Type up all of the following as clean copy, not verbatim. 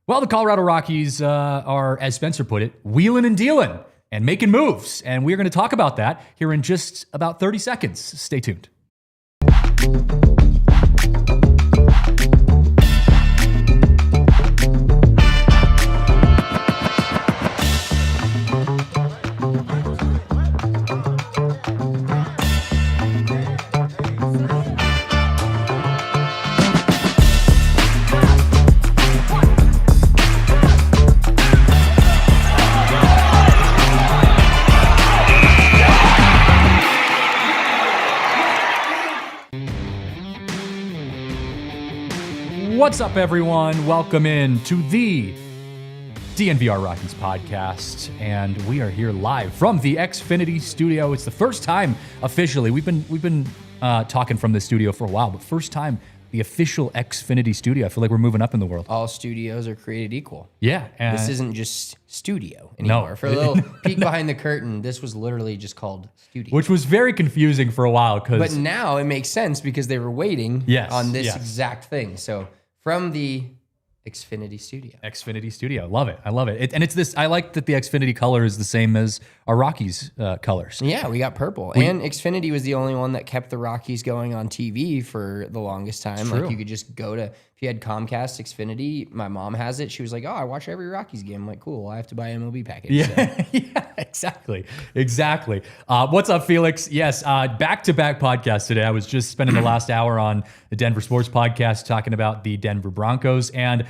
Well, the Colorado Rockies are, as Spencer put it, wheeling and dealing and making moves. And we're going to talk about that here in just about 30 seconds. Stay tuned. What's up, everyone? Welcome in to the DNVR Rockies podcast, and we are here live from the Xfinity studio. It's the first time officially. We've been talking from this studio for a while, but first time the official Xfinity studio. I feel like we're moving up in the world. All studios are created equal. Yeah, this isn't just studio anymore. No. For a little peek behind the curtain, this was literally just called studio, which was very confusing for a while. But now it makes sense because they were waiting on this exact thing. So. From the Xfinity studio. Love it. I love it. And it's this, I like that the Xfinity color is the same as our Rockies colors. Yeah, we got purple. And Xfinity was the only one that kept the Rockies going on TV for the longest time. Like you could just go to, if you had Comcast Xfinity, my mom has it. She was like, oh, I watch every Rockies game. I'm like, cool, I have to buy an MLB package. Yeah, so. yeah, exactly. What's up, Felix? Yes, back-to-back podcasts today. I was just spending the last hour on the Denver Sports Podcast talking about the Denver Broncos. And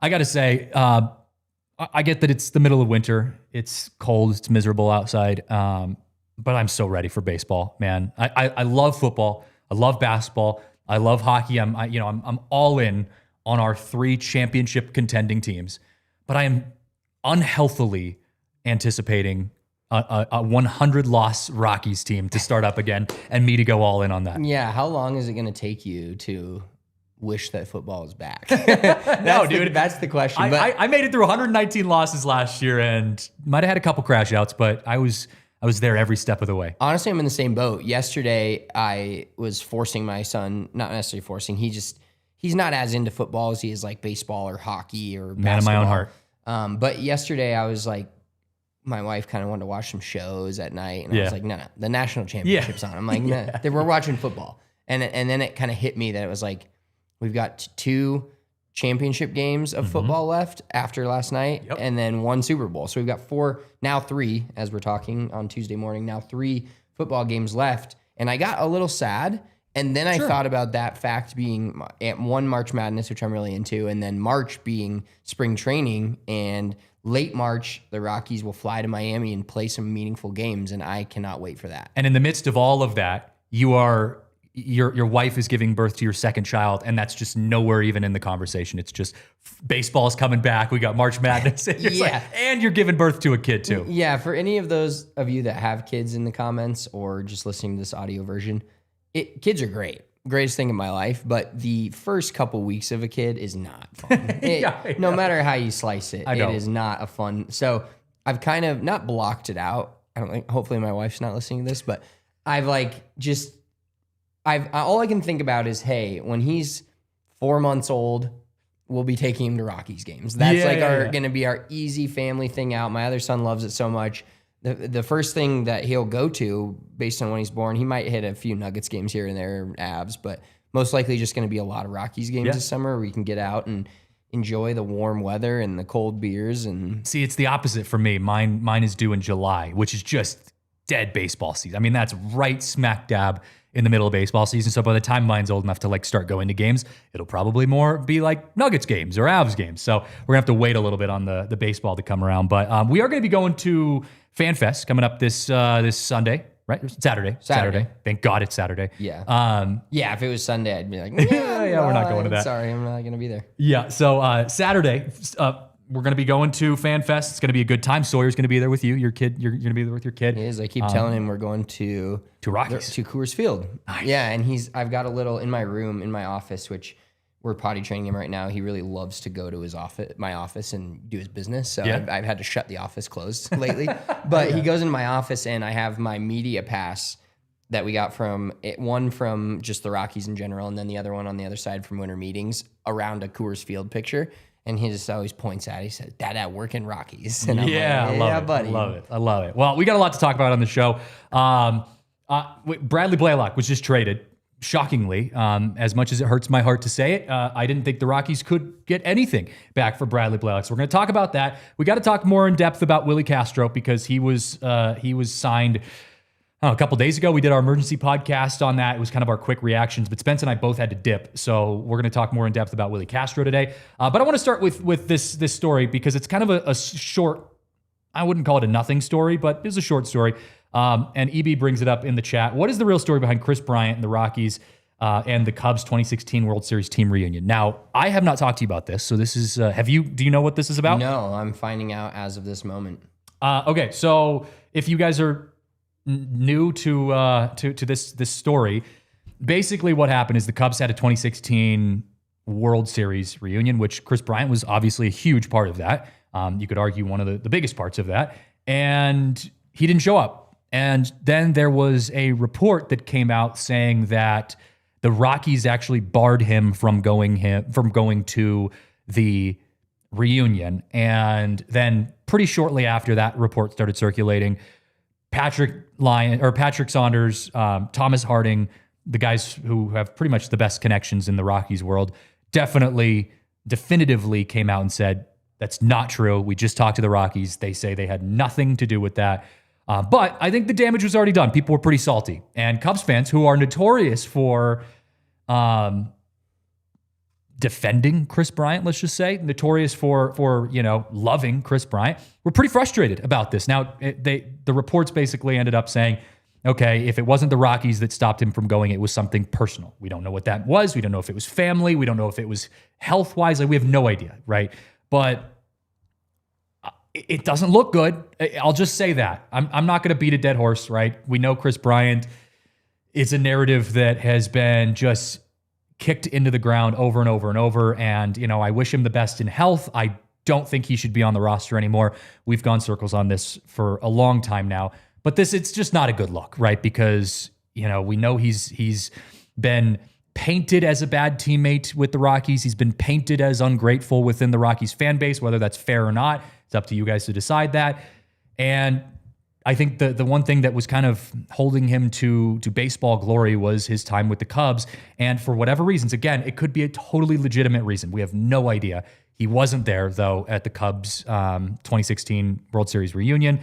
I got to say, I get that it's the middle of winter. It's cold. It's miserable outside. But I'm so ready for baseball, man. I love football. I love basketball. I love hockey. I'm all in on our 3 championship contending teams. But I am unhealthily anticipating a 100-loss Rockies team to start up again and me to go all in on that. Yeah, how long is it going to take you to wish that football is back? No, dude. That's the question. I made it through 119 losses last year and might have had a couple crash outs, but I was there every step of the way. Honestly, I'm in the same boat. Yesterday, I was forcing my son, not necessarily forcing, he's not as into football as he is like baseball or hockey or basketball. Man of my own heart. But yesterday, I was like, my wife kind of wanted to watch some shows at night. And I was like, no, the national championship's on. I'm like, nah, we're watching football. And then it kind of hit me that it was like, we've got 2 championship games of football left after last night, and then 1 Super Bowl. So we've got 3, as we're talking on Tuesday morning, now 3 football games left. And I got a little sad. And then I thought about that fact being at 1 March Madness, which I'm really into, and then March being spring training. And late March, the Rockies will fly to Miami and play some meaningful games. And I cannot wait for that. And in the midst of all of that, your wife is giving birth to your second child, and that's just nowhere even in the conversation. It's just baseball's coming back. We got March Madness. And you're giving birth to a kid too. Yeah, for any of those of you that have kids in the comments or just listening to this audio version, kids are great. Greatest thing in my life, but the first couple weeks of a kid is not fun. No matter how you slice it, it is not a fun. So I've kind of not blocked it out. I don't think, hopefully my wife's not listening to this, but I've all I can think about is, hey, when he's 4 months old, we'll be taking him to Rockies games. That's going to be our easy family thing out. My other son loves it so much. The first thing that he'll go to, based on when he's born, he might hit a few Nuggets games here and there, Avs, but most likely just going to be a lot of Rockies games this summer where we can get out and enjoy the warm weather and the cold beers. And see, it's the opposite for me. Mine is due in July, which is just dead baseball season. I mean, that's right smack dab in the middle of baseball season. So by the time mine's old enough to like start going to games, it'll probably more be like Nuggets games or Avs games. So we're gonna have to wait a little bit on the baseball to come around. But we are gonna be going to FanFest coming up this Sunday, right? Saturday. Thank God it's Saturday. Yeah. If it was Sunday, I'd be like, we're not going to that. Sorry, I'm not going to be there. Yeah. So Saturday, we're going to be going to FanFest. It's going to be a good time. Sawyer's going to be there with you. Your kid, you're going to be there with your kid. He is. I keep telling him we're going to Rockies, to Coors Field. Nice. Yeah, and I've got a little in my room, in my office, which we're potty training him right now. He really loves to go to his office, my office, and do his business. So I've had to shut the office closed lately. But he goes into my office, and I have my media pass that we got one from just the Rockies in general, and then the other one on the other side from winter meetings around a Coors Field picture. And he just always points at it. He said, "Dad, I work in Rockies." And I'm I love it. buddy. I love it. Well, we got a lot to talk about on the show. Bradley Blaylock was just traded. Shockingly, as much as it hurts my heart to say it, I didn't think the Rockies could get anything back for Bradley Blaylock. So we're going to talk about that. We got to talk more in depth about Willi Castro because he was signed a couple days ago. We did our emergency podcast on that. It was kind of our quick reactions, but Spence and I both had to dip. So we're going to talk more in depth about Willi Castro today. But I want to start with this story because it's kind of a short, I wouldn't call it a nothing story, but it's a short story. And EB brings it up in the chat. What is the real story behind Kris Bryant and the Rockies and the Cubs 2016 World Series team reunion? Now, I have not talked to you about this. So this is, do you know what this is about? No, I'm finding out as of this moment. Okay. So if you guys are new to this story, basically what happened is the Cubs had a 2016 World Series reunion, which Kris Bryant was obviously a huge part of that. You could argue one of the biggest parts of that. And he didn't show up. And then there was a report that came out saying that the Rockies actually barred him from going to the reunion. And then pretty shortly after that report started circulating, Patrick Saunders, Thomas Harding, the guys who have pretty much the best connections in the Rockies world, definitively came out and said, that's not true. We just talked to the Rockies. They say they had nothing to do with that. But I think the damage was already done. People were pretty salty. And Cubs fans, who are notorious for defending Kris Bryant, let's just say, notorious for loving Kris Bryant, were pretty frustrated about this. Now, the reports basically ended up saying, okay, if it wasn't the Rockies that stopped him from going, it was something personal. We don't know what that was. We don't know if it was family. We don't know if it was health-wise. Like, we have no idea, right? But it doesn't look good. I'll just say that. I'm not going to beat a dead horse, right? We know Kris Bryant is a narrative that has been just kicked into the ground over and over and over. And, I wish him the best in health. I don't think he should be on the roster anymore. We've gone circles on this for a long time now. But it's just not a good look, right? Because, we know he's been painted as a bad teammate with the Rockies. He's been painted as ungrateful within the Rockies fan base, whether that's fair or not. It's up to you guys to decide that. And I think the one thing that was kind of holding him to baseball glory was his time with the Cubs. And for whatever reasons, again, it could be a totally legitimate reason. We have no idea. He wasn't there, though, at the Cubs 2016 World Series reunion.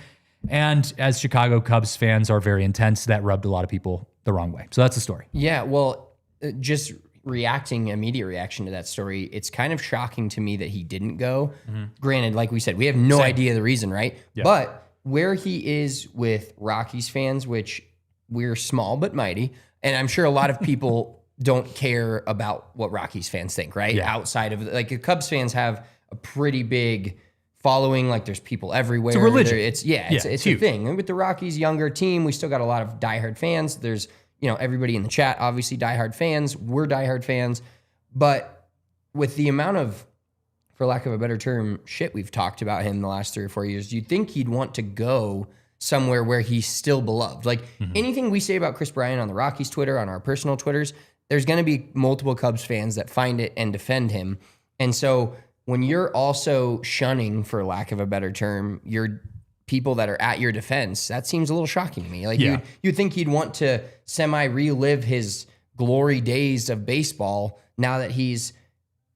And as Chicago Cubs fans are very intense, that rubbed a lot of people the wrong way. So that's the story. Yeah, well, just immediate reaction to that story, it's kind of shocking to me that he didn't go. Mm-hmm. Granted, like we said, we have no idea the reason, right? Yeah. But where he is with Rockies fans, which we're small but mighty, and I'm sure a lot of people don't care about what Rockies fans think, right? Yeah. Outside of, like, the Cubs fans have a pretty big following. Like, there's people everywhere. It's a religion. It's a thing. And with the Rockies' younger team, we still got a lot of diehard fans. There's everybody in the chat, obviously diehard fans. We're diehard fans. But with the amount of, for lack of a better term, shit we've talked about him the last 3 or 4 years, you'd think he'd want to go somewhere where he's still beloved. Like, anything we say about Kris Bryant on the Rockies Twitter, on our personal Twitters, there's going to be multiple Cubs fans that find it and defend him. And so when you're also shunning, for lack of a better term, your people that are at your defense, that seems a little shocking to me. Like, you'd think he'd want to relive his glory days of baseball now that he's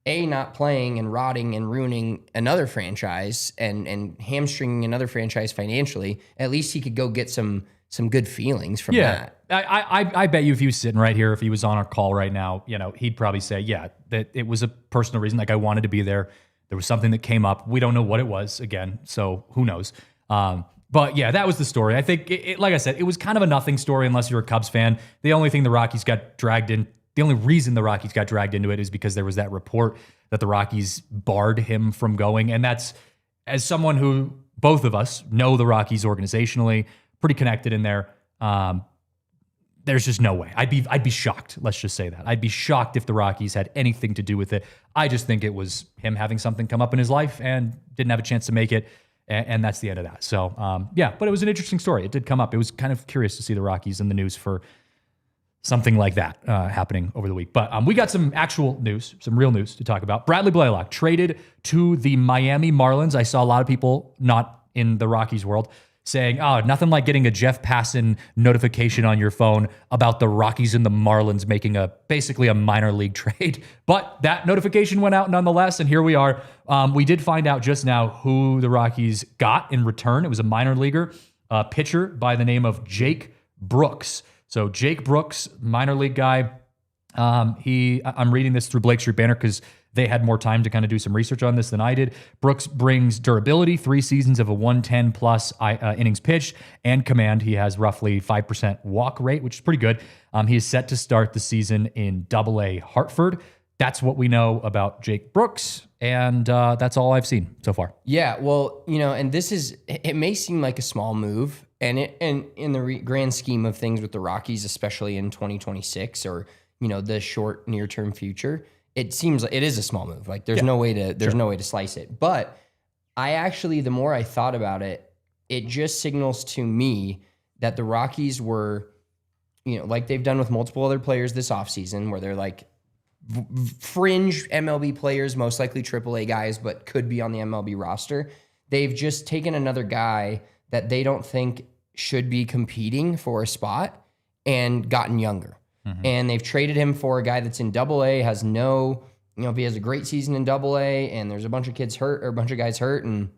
not playing and rotting and ruining another franchise and hamstringing another franchise financially. At least he could go get some good feelings from that. I bet you if he was sitting right here, if he was on our call right now, he'd probably say, that it was a personal reason. Like, I wanted to be there. There was something that came up. We don't know what it was again, so who knows? But yeah, that was the story. I think, like I said, it was kind of a nothing story unless you're a Cubs fan. The only reason the Rockies got dragged into it is because there was that report that the Rockies barred him from going. And that's, as someone who, both of us know the Rockies organizationally, pretty connected in there, there's just no way. I'd be shocked. Let's just say that. I'd be shocked if the Rockies had anything to do with it. I just think it was him having something come up in his life and didn't have a chance to make it. And that's the end of that. So, but it was an interesting story. It did come up. It was kind of curious to see the Rockies in the news for something like that happening over the week. But we got some actual news, some real news to talk about. Bradley Blaylock traded to the Miami Marlins. I saw a lot of people not in the Rockies world saying, oh, nothing like getting a Jeff Passan notification on your phone about the Rockies and the Marlins making basically a minor league trade. But that notification went out nonetheless, and here we are. We did find out just now who the Rockies got in return. It was a minor leaguer, a pitcher by the name of Jake Brooks. So Jake Brooks, minor league guy. I'm reading this through Blake Street Banner because they had more time to kind of do some research on this than I did. Brooks brings durability, 3 seasons of a 110 plus innings pitched, and command. He has roughly 5% walk rate, which is pretty good. He is set to start the season in AA Hartford. That's what we know about Jake Brooks, and that's all I've seen so far. Yeah, well, and it may seem like a small move, and in the grand scheme of things with the Rockies, especially in 2026 or the short near-term future, it seems like it is a small move. Like there's no way to slice it. But the more I thought about it, it just signals to me that the Rockies were, like they've done with multiple other players this offseason, where they're like fringe MLB players, most likely AAA guys, but could be on the MLB roster. They've just taken another guy that they don't think should be competing for a spot and gotten younger. Mm-hmm. And they've traded him for a guy that's in AA, has no, if he has a great season in AA and there's a bunch of kids hurt or a bunch of guys hurt and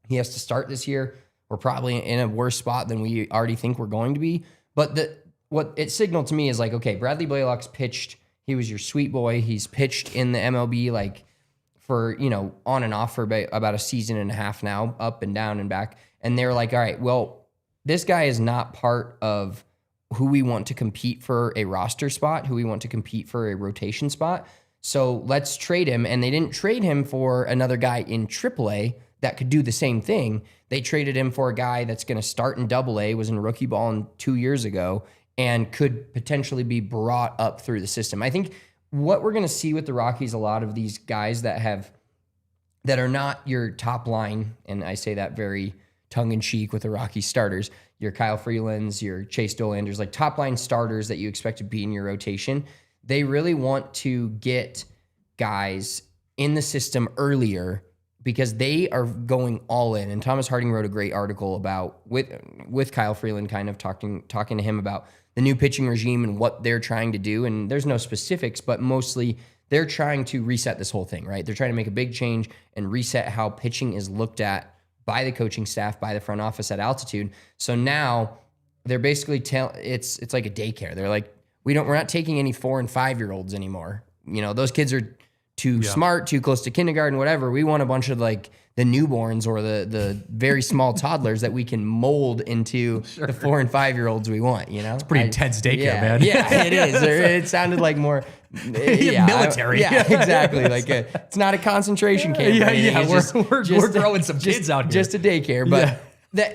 he has to start this year, we're probably in a worse spot than we already think we're going to be. But what it signaled to me is like, okay, Bradley Blaylock's pitched. He was your sweet boy. He's pitched in the MLB like for, on and off for about a season and a half now, up and down and back. And they're like, all right, well, this guy is not part of who we want to compete for a roster spot, who we want to compete for a rotation spot. So let's trade him. And they didn't trade him for another guy in AAA that could do the same thing. They traded him for a guy that's going to start in AA, was in rookie ball 2 years ago, and could potentially be brought up through the system. I think what we're going to see with the Rockies, a lot of these guys that are not your top line, and I say that very tongue-in-cheek with the Rockies starters, your Kyle Freelands, your Chase Dolanders, like top-line starters that you expect to be in your rotation, they really want to get guys in the system earlier because they are going all in. And Thomas Harding wrote a great article about with Kyle Freeland, kind of talking to him about the new pitching regime and what they're trying to do. And there's no specifics, but mostly they're trying to reset this whole thing, right? They're trying to make a big change and reset how pitching is looked at by the coaching staff, by the front office at Altitude. So now they're basically it's like a daycare. They're like, we're not taking any 4 and 5 year olds anymore. Those kids are too smart, too close to kindergarten, whatever. We want a bunch of like the newborns or the very small toddlers that we can mold into the 4 and 5 year olds we want. It's pretty intense daycare, man. Yeah, it is. It sounded like more military. Yeah, exactly. Like it's not a concentration camp. We're throwing some kids out here. Just a daycare, but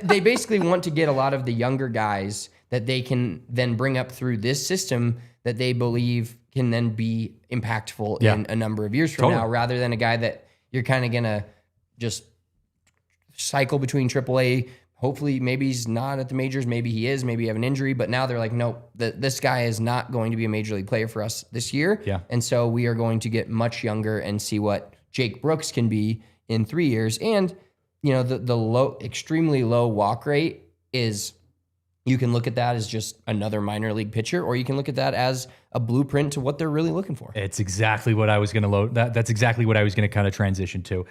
they basically want to get a lot of the younger guys that they can then bring up through this system that they believe can then be impactful in a number of years from now, rather than a guy that you're kind of going to just cycle between AAA. Hopefully, maybe he's not at the majors. Maybe he is. Maybe you have an injury. But now they're like, nope, this guy is not going to be a major league player for us this year. Yeah. And so we are going to get much younger and see what Jake Brooks can be in 3 years. And, the extremely low walk rate is, you can look at that as just another minor league pitcher, or you can look at that as a blueprint to what they're really looking for. It's exactly what I was going to load. That's exactly what I was going to kind of transition to.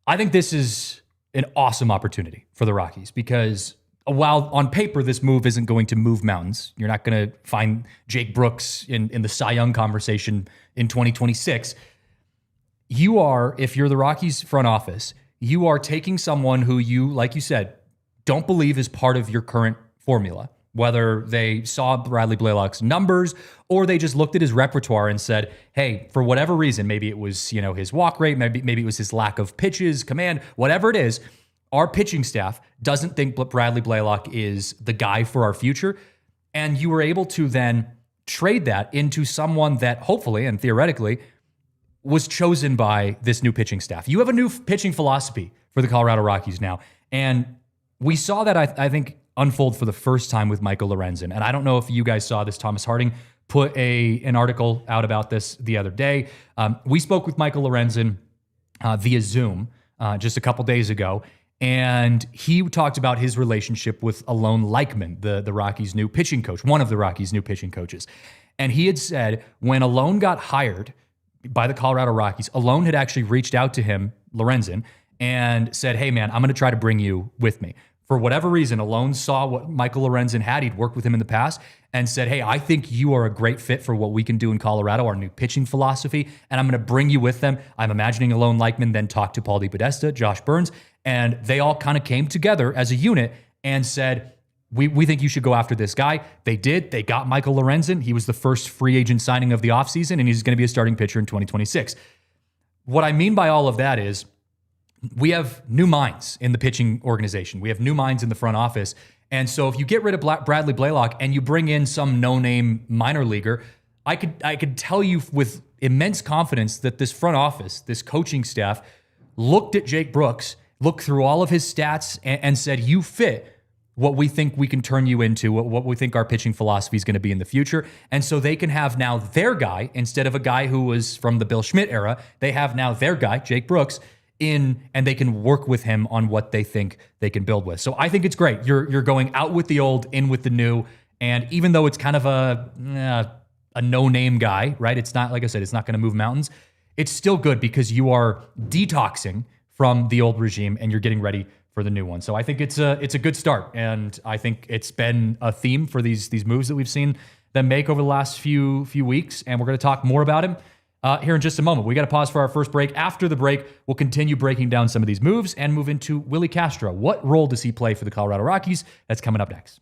I think this is an awesome opportunity for the Rockies because while on paper this move isn't going to move mountains, you're not going to find Jake Brooks in the Cy Young conversation in 2026. You are, if you're the Rockies front office, you are taking someone who you, like you said, don't believe is part of your current formula, whether they saw Bradley Blaylock's numbers or they just looked at his repertoire and said, hey, for whatever reason, maybe it was, his walk rate, maybe it was his lack of pitches, command, whatever it is, our pitching staff doesn't think Bradley Blaylock is the guy for our future. And you were able to then trade that into someone that hopefully and theoretically was chosen by this new pitching staff. You have a new pitching philosophy for the Colorado Rockies now. And we saw that, I think, unfold for the first time with Michael Lorenzen. And I don't know if you guys saw this. Thomas Harding put an article out about this the other day. We spoke with Michael Lorenzen via Zoom just a couple days ago, and he talked about his relationship with Alon Leichman, the Rockies' new pitching coach, one of the Rockies' new pitching coaches. And he had said when Alon got hired by the Colorado Rockies, Alon had actually reached out to him, Lorenzen, and said, hey, man, I'm going to try to bring you with me. For whatever reason, Alon saw what Michael Lorenzen had. He'd worked with him in the past and said, hey, I think you are a great fit for what we can do in Colorado, our new pitching philosophy, and I'm going to bring you with them. I'm imagining Alon Leichman then talked to Paul DePodesta, Josh Burns, and they all kind of came together as a unit and said, we think you should go after this guy. They did. They got Michael Lorenzen. He was the first free agent signing of the offseason, and he's going to be a starting pitcher in 2026. What I mean by all of that is we have new minds in the pitching organization. We have new minds in the front office. And so if you get rid of Bradley Blaylock and you bring in some no-name minor leaguer, I could tell you with immense confidence that this front office, this coaching staff, looked at Jake Brooks, looked through all of his stats, and said, you fit what we think we can turn you into, what we think our pitching philosophy is going to be in the future. And so they can have now their guy, instead of a guy who was from the Bill Schmidt era, they have now their guy, Jake Brooks, in, and they can work with him on what they think they can build with. So I think it's great. You're going out with the old, in with the new. And even though it's kind of a no-name guy, right? It's not, like I said, it's not going to move mountains. It's still good because you are detoxing from the old regime and you're getting ready for the new one. So I think it's a good start. And I think it's been a theme for these moves that we've seen them make over the last few weeks. And we're going to talk more about him here in just a moment. We got to pause for our first break. After the break, we'll continue breaking down some of these moves and move into Willi Castro. What role does he play for the Colorado Rockies? That's coming up next.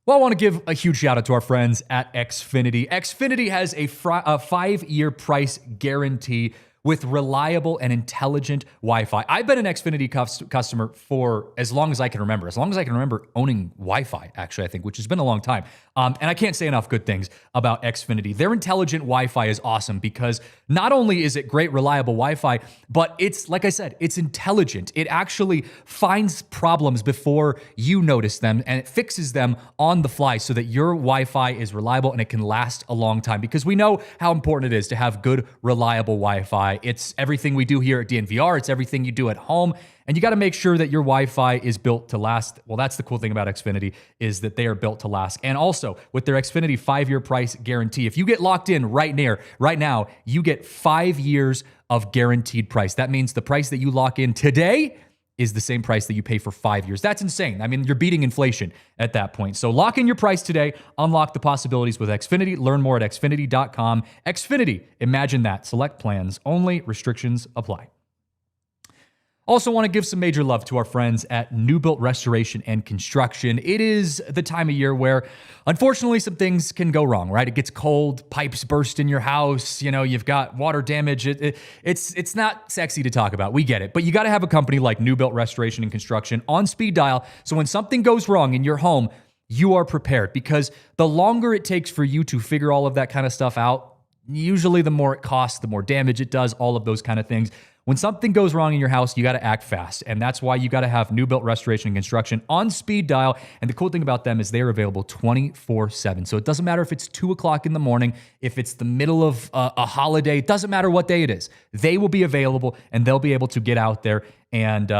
Well, I want to give a huge shout out to our friends at Xfinity. Xfinity has a 5-year price guarantee with reliable and intelligent Wi-Fi. I've been an Xfinity customer for as long as I can remember. As long as I can remember owning Wi-Fi, actually, I think, which has been a long time. And I can't say enough good things about Xfinity. Their intelligent Wi-Fi is awesome because not only is it great, reliable Wi-Fi, but it's, like I said, it's intelligent. It actually finds problems before you notice them, and it fixes them on the fly so that your Wi-Fi is reliable and it can last a long time. Because we know how important it is to have good, reliable Wi-Fi. It's everything we do here at DNVR. It's everything you do at home. And you got to make sure that your Wi-Fi is built to last. Well, that's the cool thing about Xfinity, is that they are built to last. And also, with their Xfinity 5-year price guarantee, if you get locked in right now, you get 5 years of guaranteed price. That means the price that you lock in today is the same price that you pay for 5 years. That's insane. I mean, you're beating inflation at that point. So lock in your price today. Unlock the possibilities with Xfinity. Learn more at Xfinity.com. Xfinity, imagine that. Select plans only. Restrictions apply. Also want to give some major love to our friends at New Built Restoration and Construction. It is the time of year where, unfortunately, some things can go wrong, right? It gets cold, pipes burst in your house, you've got water damage. It's not sexy to talk about. We get it. But you got to have a company like New Built Restoration and Construction on speed dial, so when something goes wrong in your home, you are prepared. Because the longer it takes for you to figure all of that kind of stuff out, usually the more it costs, the more damage it does, all of those kind of things. When something goes wrong in your house, you got to act fast. And that's why you got to have New Built Restoration and Construction on speed dial. And the cool thing about them is they are available 24/7. So it doesn't matter if it's 2 o'clock in the morning, if it's the middle of a holiday, it doesn't matter what day it is. They will be available and they'll be able to get out there and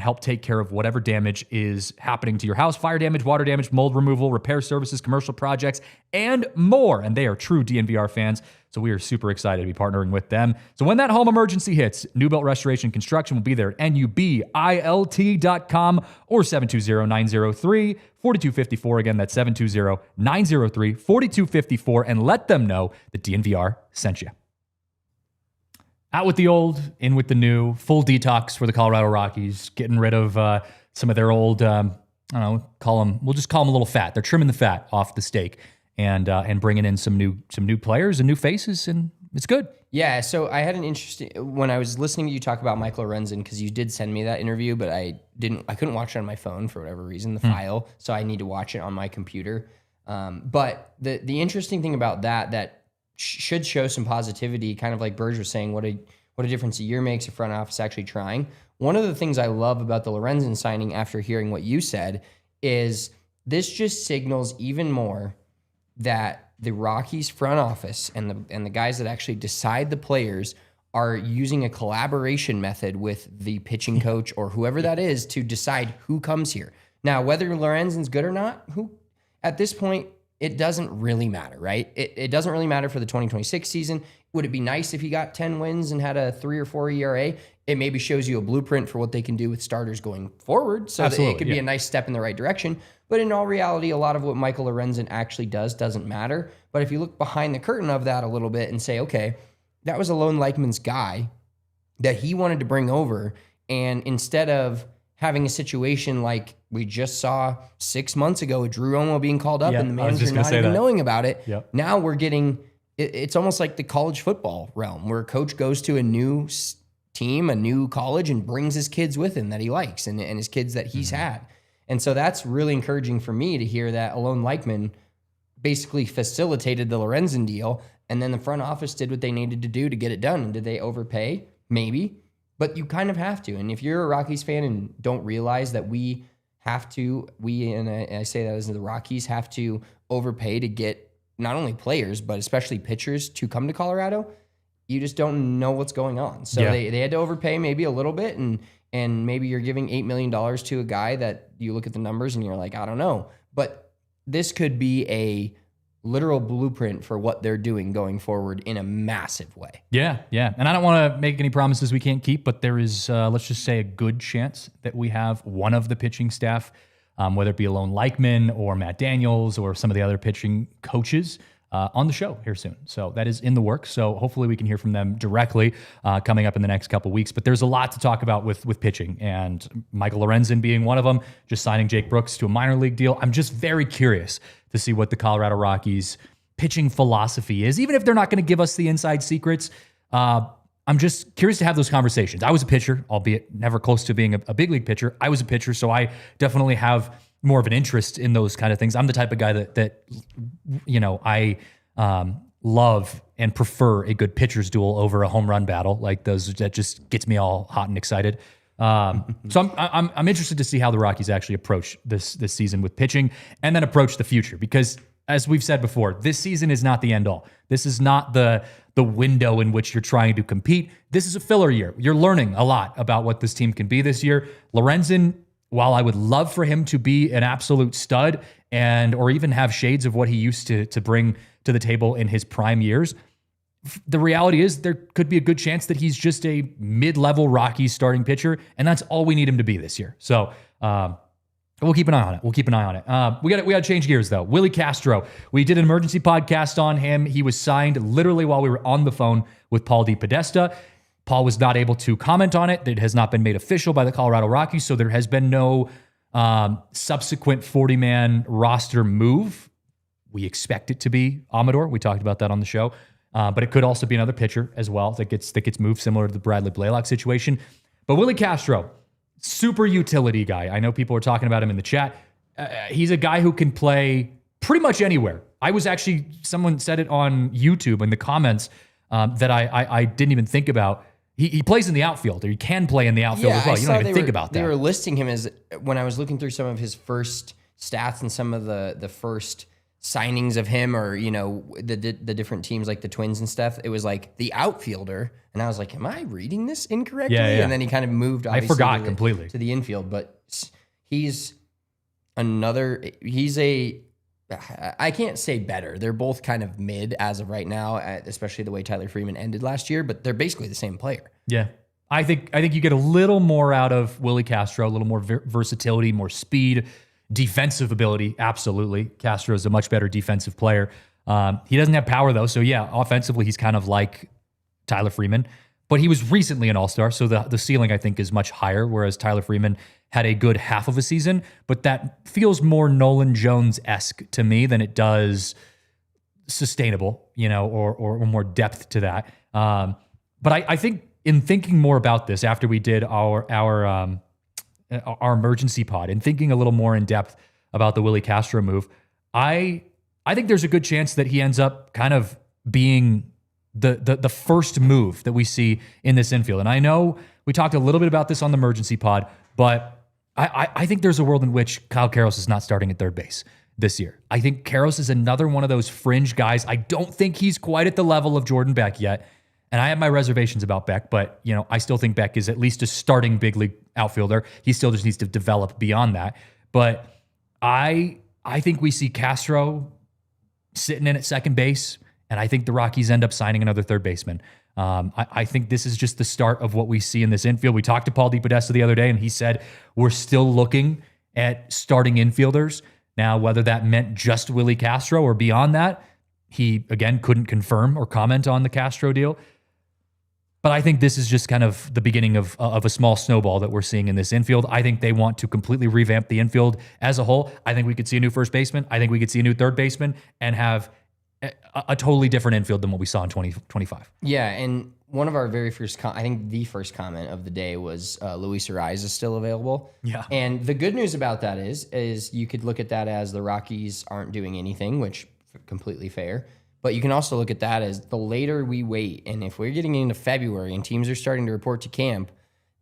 help take care of whatever damage is happening to your house: fire damage, water damage, mold removal, repair services, commercial projects, and more. And they are true DNVR fans, so we are super excited to be partnering with them. So when that home emergency hits, New Built Restoration and Construction will be there at nubilt.com or 720-903-4254. Again, that's 720-903-4254, and let them know that DNVR sent you. Out with the old, in with the new, full detox for the Colorado Rockies, getting rid of some of their old, we'll just call them a little fat. They're trimming the fat off the steak and bringing in some new players and new faces, and it's good. Yeah, so I had an interesting, when I was listening to you talk about Michael Lorenzen, because you did send me that interview, but I couldn't watch it on my phone for whatever reason, the file, so I need to watch it on my computer. But the interesting thing about that should show some positivity, kind of like Burge was saying, what a difference a year makes, a front office actually trying. One of the things I love about the Lorenzen signing, after hearing what you said, is this just signals even more that the Rockies front office and the guys that actually decide the players are using a collaboration method with the pitching coach or whoever that is to decide who comes here. Now, whether Lorenzen's good or not, at this point, it doesn't really matter, right? It doesn't really matter for the 2026 season. Would it be nice if he got 10 wins and had a 3 or 4 ERA? It maybe shows you a blueprint for what they can do with starters going forward, so that it could be a nice step in the right direction. But in all reality, a lot of what Michael Lorenzen actually does doesn't matter. But if you look behind the curtain of that a little bit and say, okay, that was Alon Leichman's guy that he wanted to bring over, and instead of having a situation like we just saw 6 months ago with Drew Romo being called up and the manager not even knowing about it, now we're getting, it's almost like the college football realm where a coach goes to a new team, a new college, and brings his kids with him that he likes and his kids that he's had. And so that's really encouraging for me to hear that Alon Leichman basically facilitated the Lorenzen deal, and then the front office did what they needed to do to get it done. And did they overpay? Maybe. But you kind of have to. And if you're a Rockies fan and don't realize that we have to, and I say that as the Rockies, have to overpay to get not only players, but especially pitchers to come to Colorado, you just don't know what's going on. So they had to overpay maybe a little bit, and maybe you're giving $8 million to a guy that you look at the numbers and you're like, I don't know. But this could be a literal blueprint for what they're doing going forward in a massive way. Yeah. And I don't want to make any promises we can't keep, but there is, let's just say, a good chance that we have one of the pitching staff, whether it be Alon Leichman or Matt Daniels or some of the other pitching coaches, on the show here soon. So that is in the works. So hopefully we can hear from them directly coming up in the next couple weeks. But there's a lot to talk about with pitching, and Michael Lorenzen being one of them, just signing Jake Brooks to a minor league deal. I'm just very curious to see what the Colorado Rockies pitching philosophy is, even if they're not going to give us the inside secrets. I'm just curious to have those conversations. I was a pitcher, albeit never close to being a big league pitcher. I was a pitcher, so I definitely have more of an interest in those kind of things. I'm the type of guy that I love and prefer a good pitcher's duel over a home run battle. Like those, that just gets me all hot and excited. So I'm interested to see how the Rockies actually approach this season with pitching, and then approach the future, because as we've said before, this season is not the end all. This is not the window in which you're trying to compete. This is a filler year. You're learning a lot about what this team can be this year. Lorenzen, while I would love for him to be an absolute stud or even have shades of what he used to bring to the table in his prime years, the reality is there could be a good chance that he's just a mid-level Rockies starting pitcher, and that's all we need him to be this year. So we'll keep an eye on it. We got to change gears though. Willi Castro, we did an emergency podcast on him. He was signed literally while we were on the phone with Paul DePodesta. Paul was not able to comment on it. It has not been made official by the Colorado Rockies, so there has been no subsequent 40-man roster move. We expect it to be Amador. We talked about that on the show. But it could also be another pitcher as well that gets moved, similar to the Bradley Blaylock situation. But Willi Castro, super utility guy. I know people are talking about him in the chat. He's a guy who can play pretty much anywhere. Someone said it on YouTube in the comments that I didn't even think about. He plays in the outfield, or he can play in the outfield as well. You don't even think about that. They were listing him as, when I was looking through some of his first stats and some of the first signings of him, or the different teams like the Twins and stuff, it was like the outfielder, and I was like, am I reading this incorrectly? Yeah. And then he kind of moved, obviously, I forgot completely to the infield. But he's I can't say better. They're both kind of mid as of right now, especially the way Tyler Freeman ended last year, but they're basically the same player. Yeah. I think you get a little more out of Willi Castro, a little more versatility, more speed, defensive ability. Absolutely. Castro is a much better defensive player. He doesn't have power though. So yeah, offensively, he's kind of like Tyler Freeman, but he was recently an all-star. So the ceiling, I think, is much higher. Whereas Tyler Freeman had a good half of a season, but that feels more Nolan Jones-esque to me than it does sustainable, or more depth to that. But I think in thinking more about this after we did our emergency pod, and thinking a little more in depth about the Willi Castro move, I think there's a good chance that he ends up kind of being the first move that we see in this infield. And I know we talked a little bit about this on the emergency pod, but I think there's a world in which Kyle Karros is not starting at third base. this year. I think Karros is another one of those fringe guys. I don't think he's quite at the level of Jordan Beck yet. And I have my reservations about Beck, but I still think Beck is at least a starting big league outfielder. He still just needs to develop beyond that. But I think we see Castro sitting in at second base, and I think the Rockies end up signing another third baseman. I think this is just the start of what we see in this infield. We talked to Paul DePodesta the other day, and he said we're still looking at starting infielders. Now, whether that meant just Willi Castro or beyond that, he, again, couldn't confirm or comment on the Castro deal. But I think this is just kind of the beginning of a small snowball that we're seeing in this infield. I think they want to completely revamp the infield as a whole. I think we could see a new first baseman. I think we could see a new third baseman and have a totally different infield than what we saw in 2025. Yeah, and one of our very first, I think the first comment of the day was Luis Ariz is still available. Yeah. And the good news about that is you could look at that as the Rockies aren't doing anything, which completely fair. But you can also look at that as the later we wait, and if we're getting into February and teams are starting to report to camp,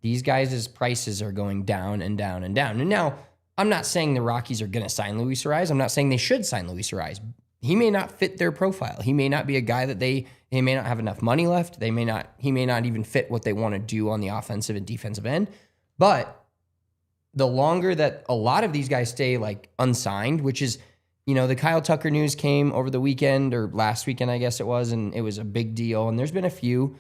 these guys' prices are going down and down and down. And now, I'm not saying the Rockies are going to sign Luis Ariz. I'm not saying they should sign Luis Ariz. He may not fit their profile. He may not be a guy that they may not have enough money left. He may not even fit what they want to do on the offensive and defensive end. But the longer that a lot of these guys stay like unsigned, which is, the Kyle Tucker news came over the weekend or last weekend, I guess it was, and it was a big deal. And there's been a few,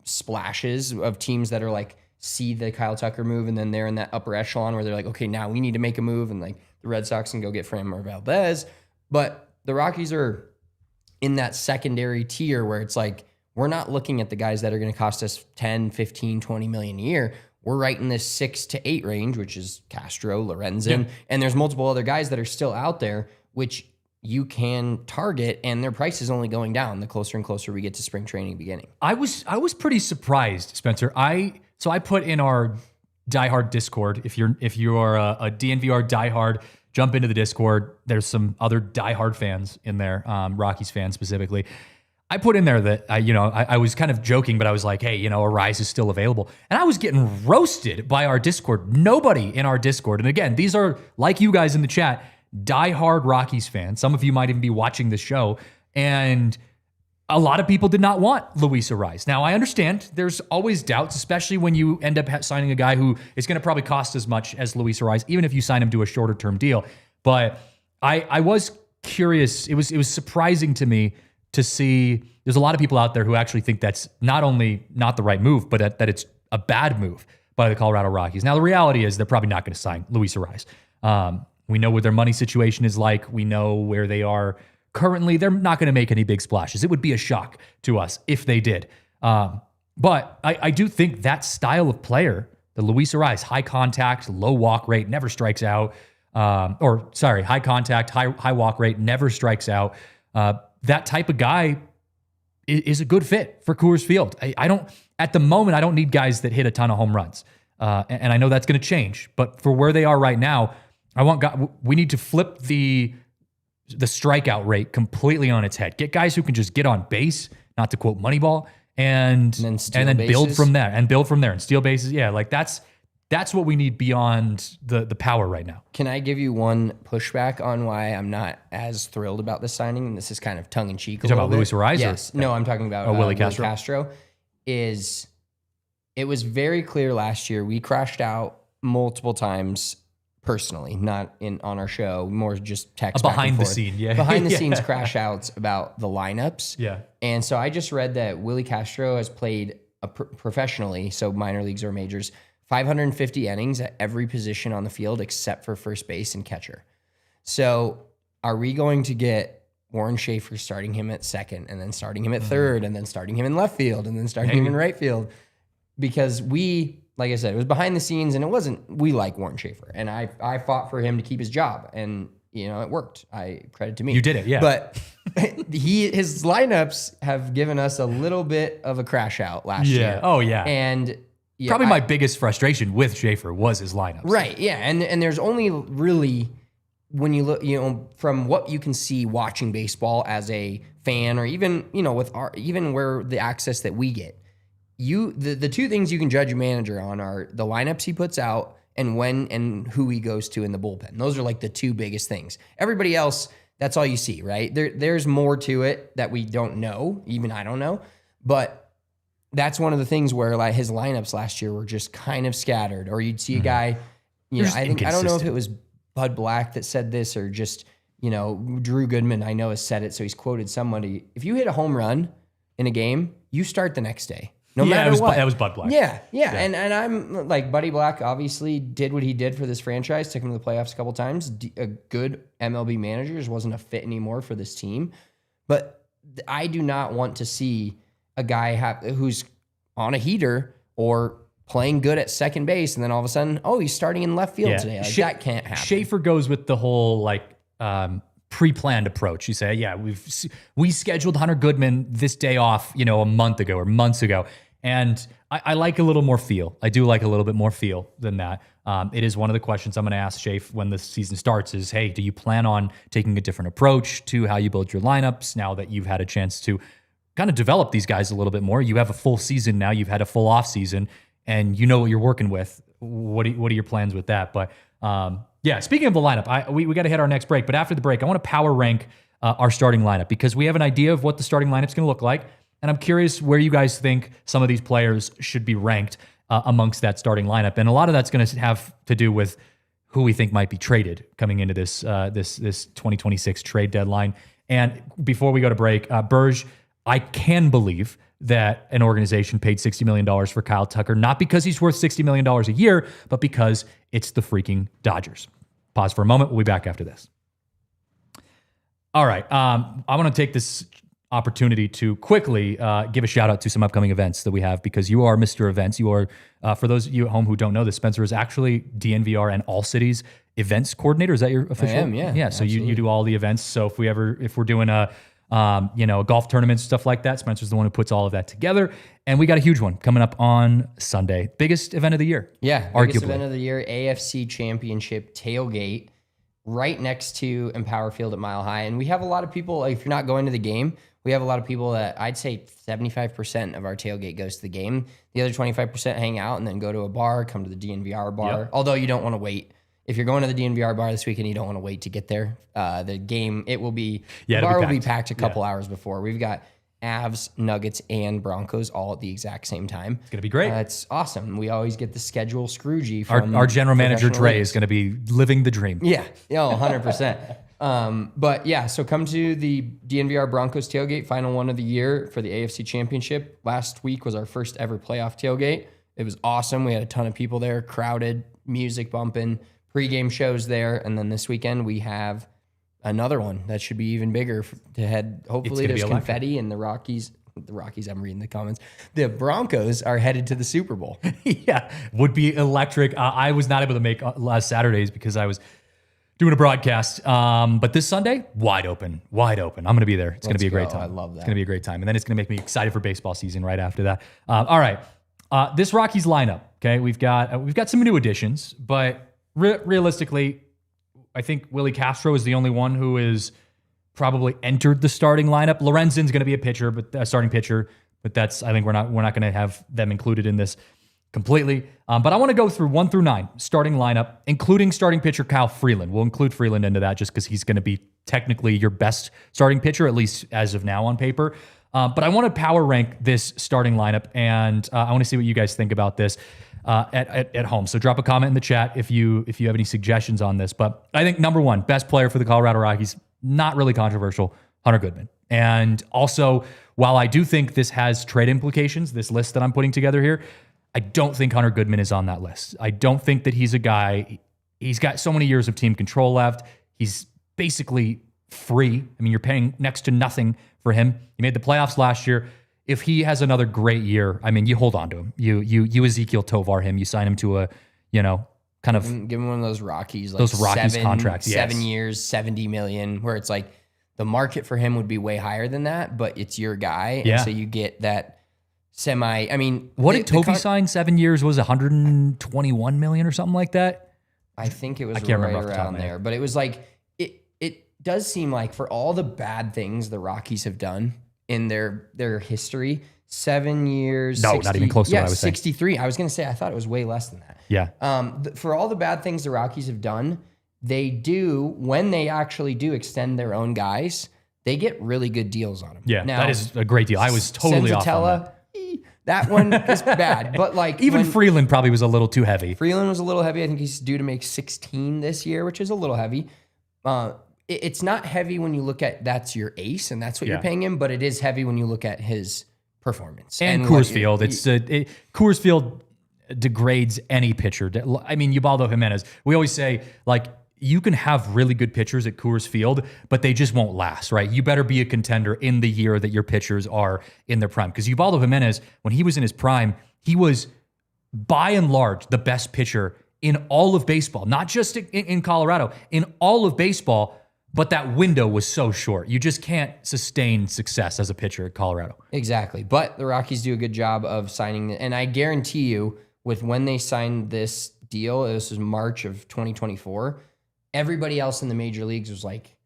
splashes of teams that are like, see the Kyle Tucker move, and then they're in that upper echelon where they're like, okay, now we need to make a move, and like the Red Sox can go get Framber Valdez. But the Rockies are in that secondary tier where it's like, we're not looking at the guys that are going to cost us 10, 15, 20 million a year. We're right in this 6 to 8 range, which is Castro, Lorenzen, and there's multiple other guys that are still out there, which you can target, and their price is only going down the closer and closer we get to spring training beginning. I was pretty surprised, Spencer. So I put in our diehard Discord. If you are a DNVR diehard, jump into the Discord. There's some other diehard fans in there, Rockies fans specifically. I put in there that I was kind of joking, but I was like, hey, Ariz is still available. And I was getting roasted by our Discord. Nobody in our Discord. And again, these are, like you guys in the chat, diehard Rockies fans. Some of you might even be watching the show. And a lot of people did not want Luis Ariz. Now, I understand there's always doubts, especially when you end up signing a guy who is going to probably cost as much as Luis Ariz, even if you sign him to a shorter term deal. But I was curious. It was surprising to me to see there's a lot of people out there who actually think that's not only not the right move, but that it's a bad move by the Colorado Rockies. Now, the reality is they're probably not going to sign Luis Ariz. We know what their money situation is like. We know where they are currently. They're not going to make any big splashes. It would be a shock to us if they did. But I do think that style of player, the Luis Ariz, high contact, low walk rate, never strikes out. High contact, high walk rate, never strikes out. That type of guy is a good fit for Coors Field. At the moment, I don't need guys that hit a ton of home runs. And I know that's going to change, but for where they are right now, we need to flip the strikeout rate completely on its head. Get guys who can just get on base, not to quote Moneyball, and then build from there and steal bases. Yeah, like that's what we need beyond the power right now. Can I give you one pushback on why I'm not as thrilled about this signing? And this is kind of tongue in cheek. You're talking about Luis Ariz? Yes. No, I'm talking about Willi Castro. It was very clear last year. We crashed out multiple times personally, not on our show, more just text behind the scene. Yeah. Behind the scenes crash outs about the lineups. Yeah. And so I just read that Willi Castro has played professionally, so minor leagues or majors, 550 innings at every position on the field except for first base and catcher. So are we going to get Warren Schaefer starting him at second and then starting him at third and then starting him in left field and then starting him in right field? Because like I said, it was behind the scenes, and it wasn't, we like Warren Schaefer, and I fought for him to keep his job, and it worked. Credit to me. You did it, yeah. But his lineups have given us a little bit of a crash out last year. Oh yeah. And probably my biggest frustration with Schaefer was his lineups. Right. Yeah. And there's only really, when you look, from what you can see watching baseball as a fan, or even, even where the access that we get, the two things you can judge a manager on are the lineups he puts out and when and who he goes to in the bullpen. Those are like the two biggest things. Everybody else, that's all you see, right? There's more to it that we don't know. Even I don't know. But that's one of the things where like his lineups last year were just kind of scattered, or you'd see a guy, I don't know if it was Bud Black that said this or just, Drew Goodman, I know, has said it. So he's quoted somebody. If you hit a home run in a game, you start the next day. No matter what. That was Bud Black. Yeah. And I'm like, Buddy Black obviously did what he did for this franchise, took him to the playoffs a couple times. A good MLB manager just wasn't a fit anymore for this team. But I do not want to see a guy who's on a heater or playing good at second base, and then all of a sudden, he's starting in left field today. Like, that can't happen. Schaefer goes with the whole pre-planned approach. You say, we scheduled Hunter Goodman this day off, a month ago or months ago. And I like a little more feel. I do like a little bit more feel than that. It is one of the questions I'm going to ask Schaefer when the season starts is, hey, do you plan on taking a different approach to how you build your lineups now that you've had a chance to kind of develop these guys a little bit more? You have a full season now. You've had a full off season, and you know what you're working with. What are your plans with that? But speaking of the lineup, we got to hit our next break. But after the break, I want to power rank our starting lineup because we have an idea of what the starting lineup's going to look like. And I'm curious where you guys think some of these players should be ranked amongst that starting lineup. And a lot of that's going to have to do with who we think might be traded coming into this 2026 trade deadline. And before we go to break, Burge, I can believe that an organization paid $60 million for Kyle Tucker, not because he's worth $60 million a year, but because it's the freaking Dodgers. Pause for a moment. We'll be back after this. All right. I want to take this opportunity to quickly give a shout out to some upcoming events that we have because you are Mr. Events. You are, for those of you at home who don't know this, Spencer is actually DNVR and ALLCITY's events coordinator. Is that your official? I am, yeah. Yeah, so you do all the events. So if we're doing a golf tournament, stuff like that, Spencer's the one who puts all of that together. And we got a huge one coming up on Sunday. Biggest event of the year. Yeah, arguably. Biggest event of the year, AFC Championship tailgate right next to Empower Field at Mile High. And we have a lot of people, like, if you're not going to the game, we have a lot of people that I'd say 75% of our tailgate goes to the game. The other 25% hang out and then go to a bar, come to the DNVR bar. Yep. Although you don't want to wait. If you're going to the DNVR bar this weekend, you don't want to wait to get there. The game, the bar will be packed a couple hours before. We've got Avs, Nuggets, and Broncos all at the exact same time. It's going to be great. It's awesome. We always get the schedule Scroogey from our general manager, Dre, is going to be living the dream. Yeah, 100%. So come to the DNVR Broncos tailgate, final one of the year for the AFC Championship. Last week was our first ever playoff tailgate. It was awesome. We had a ton of people there, crowded, music bumping, pregame shows there. And then this weekend we have another one that should be even bigger to head. Hopefully there's confetti and the Rockies, I'm reading the comments. The Broncos are headed to the Super Bowl. Yeah, would be electric. I was not able to make last Saturdays because I was doing a broadcast. But this Sunday, wide open. I'm going to be there. It's going to be a great time. I love that. It's going to be a great time. And then it's going to make me excited for baseball season right after that. All right. This Rockies lineup, okay? We've got some new additions, but realistically, I think Willi Castro is the only one who is probably entered the starting lineup. Lorenzen's going to be a starting pitcher, but I think we're not going to have them included in this completely. But I want to go through 1 through 9 starting lineup, including starting pitcher Kyle Freeland. We'll include Freeland into that just because he's going to be technically your best starting pitcher, at least as of now on paper. But I want to power rank this starting lineup, and I want to see what you guys think about this at home. So drop a comment in the chat if you have any suggestions on this. But I think number 1, best player for the Colorado Rockies, not really controversial, Hunter Goodman. And also, while I do think this has trade implications, this list that I'm putting together here, I don't think Hunter Goodman is on that list. I don't think that he's a guy, he's got so many years of team control left. He's basically free. I mean, you're paying next to nothing for him. He made the playoffs last year. If he has another great year, I mean, you hold on to him. You Ezekiel Tovar him. You sign him to a, kind of give him one of those Rockies, like those Rockies contracts. 7 years, $70 million, where it's like the market for him would be way higher than that, but it's your guy, and so you get that semi. I mean, what did Toby sign? 7 years was $121 million or something like that. I think it was right around there, but it was like it does seem like for all the bad things the Rockies have done in their history, 7 years. No, not even close to what I was saying. 63. I was going to say, I thought it was way less than that. For all the bad things the Rockies have done, they do, when they actually do extend their own guys, they get really good deals on them. Yeah, now, that is a great deal. I was totally off on that. That one is bad, but like even Freeland probably was a little too heavy. Freeland was a little heavy. I think he's due to make 16 this year, which is a little heavy. It's not heavy when you look at that's your ace and that's what you're paying him, but it is heavy when you look at his performance. And Coors Field, Coors Field degrades any pitcher. I mean, Ubaldo Jimenez. We always say like, you can have really good pitchers at Coors Field, but they just won't last, right? You better be a contender in the year that your pitchers are in their prime. Because Ubaldo Jimenez, when he was in his prime, he was by and large the best pitcher in all of baseball, not just in Colorado, in all of baseball. But that window was so short. You just can't sustain success as a pitcher at Colorado. Exactly. But the Rockies do a good job of signing, and I guarantee you, with when they signed this deal, this was March of 2024, everybody else in the major leagues was like,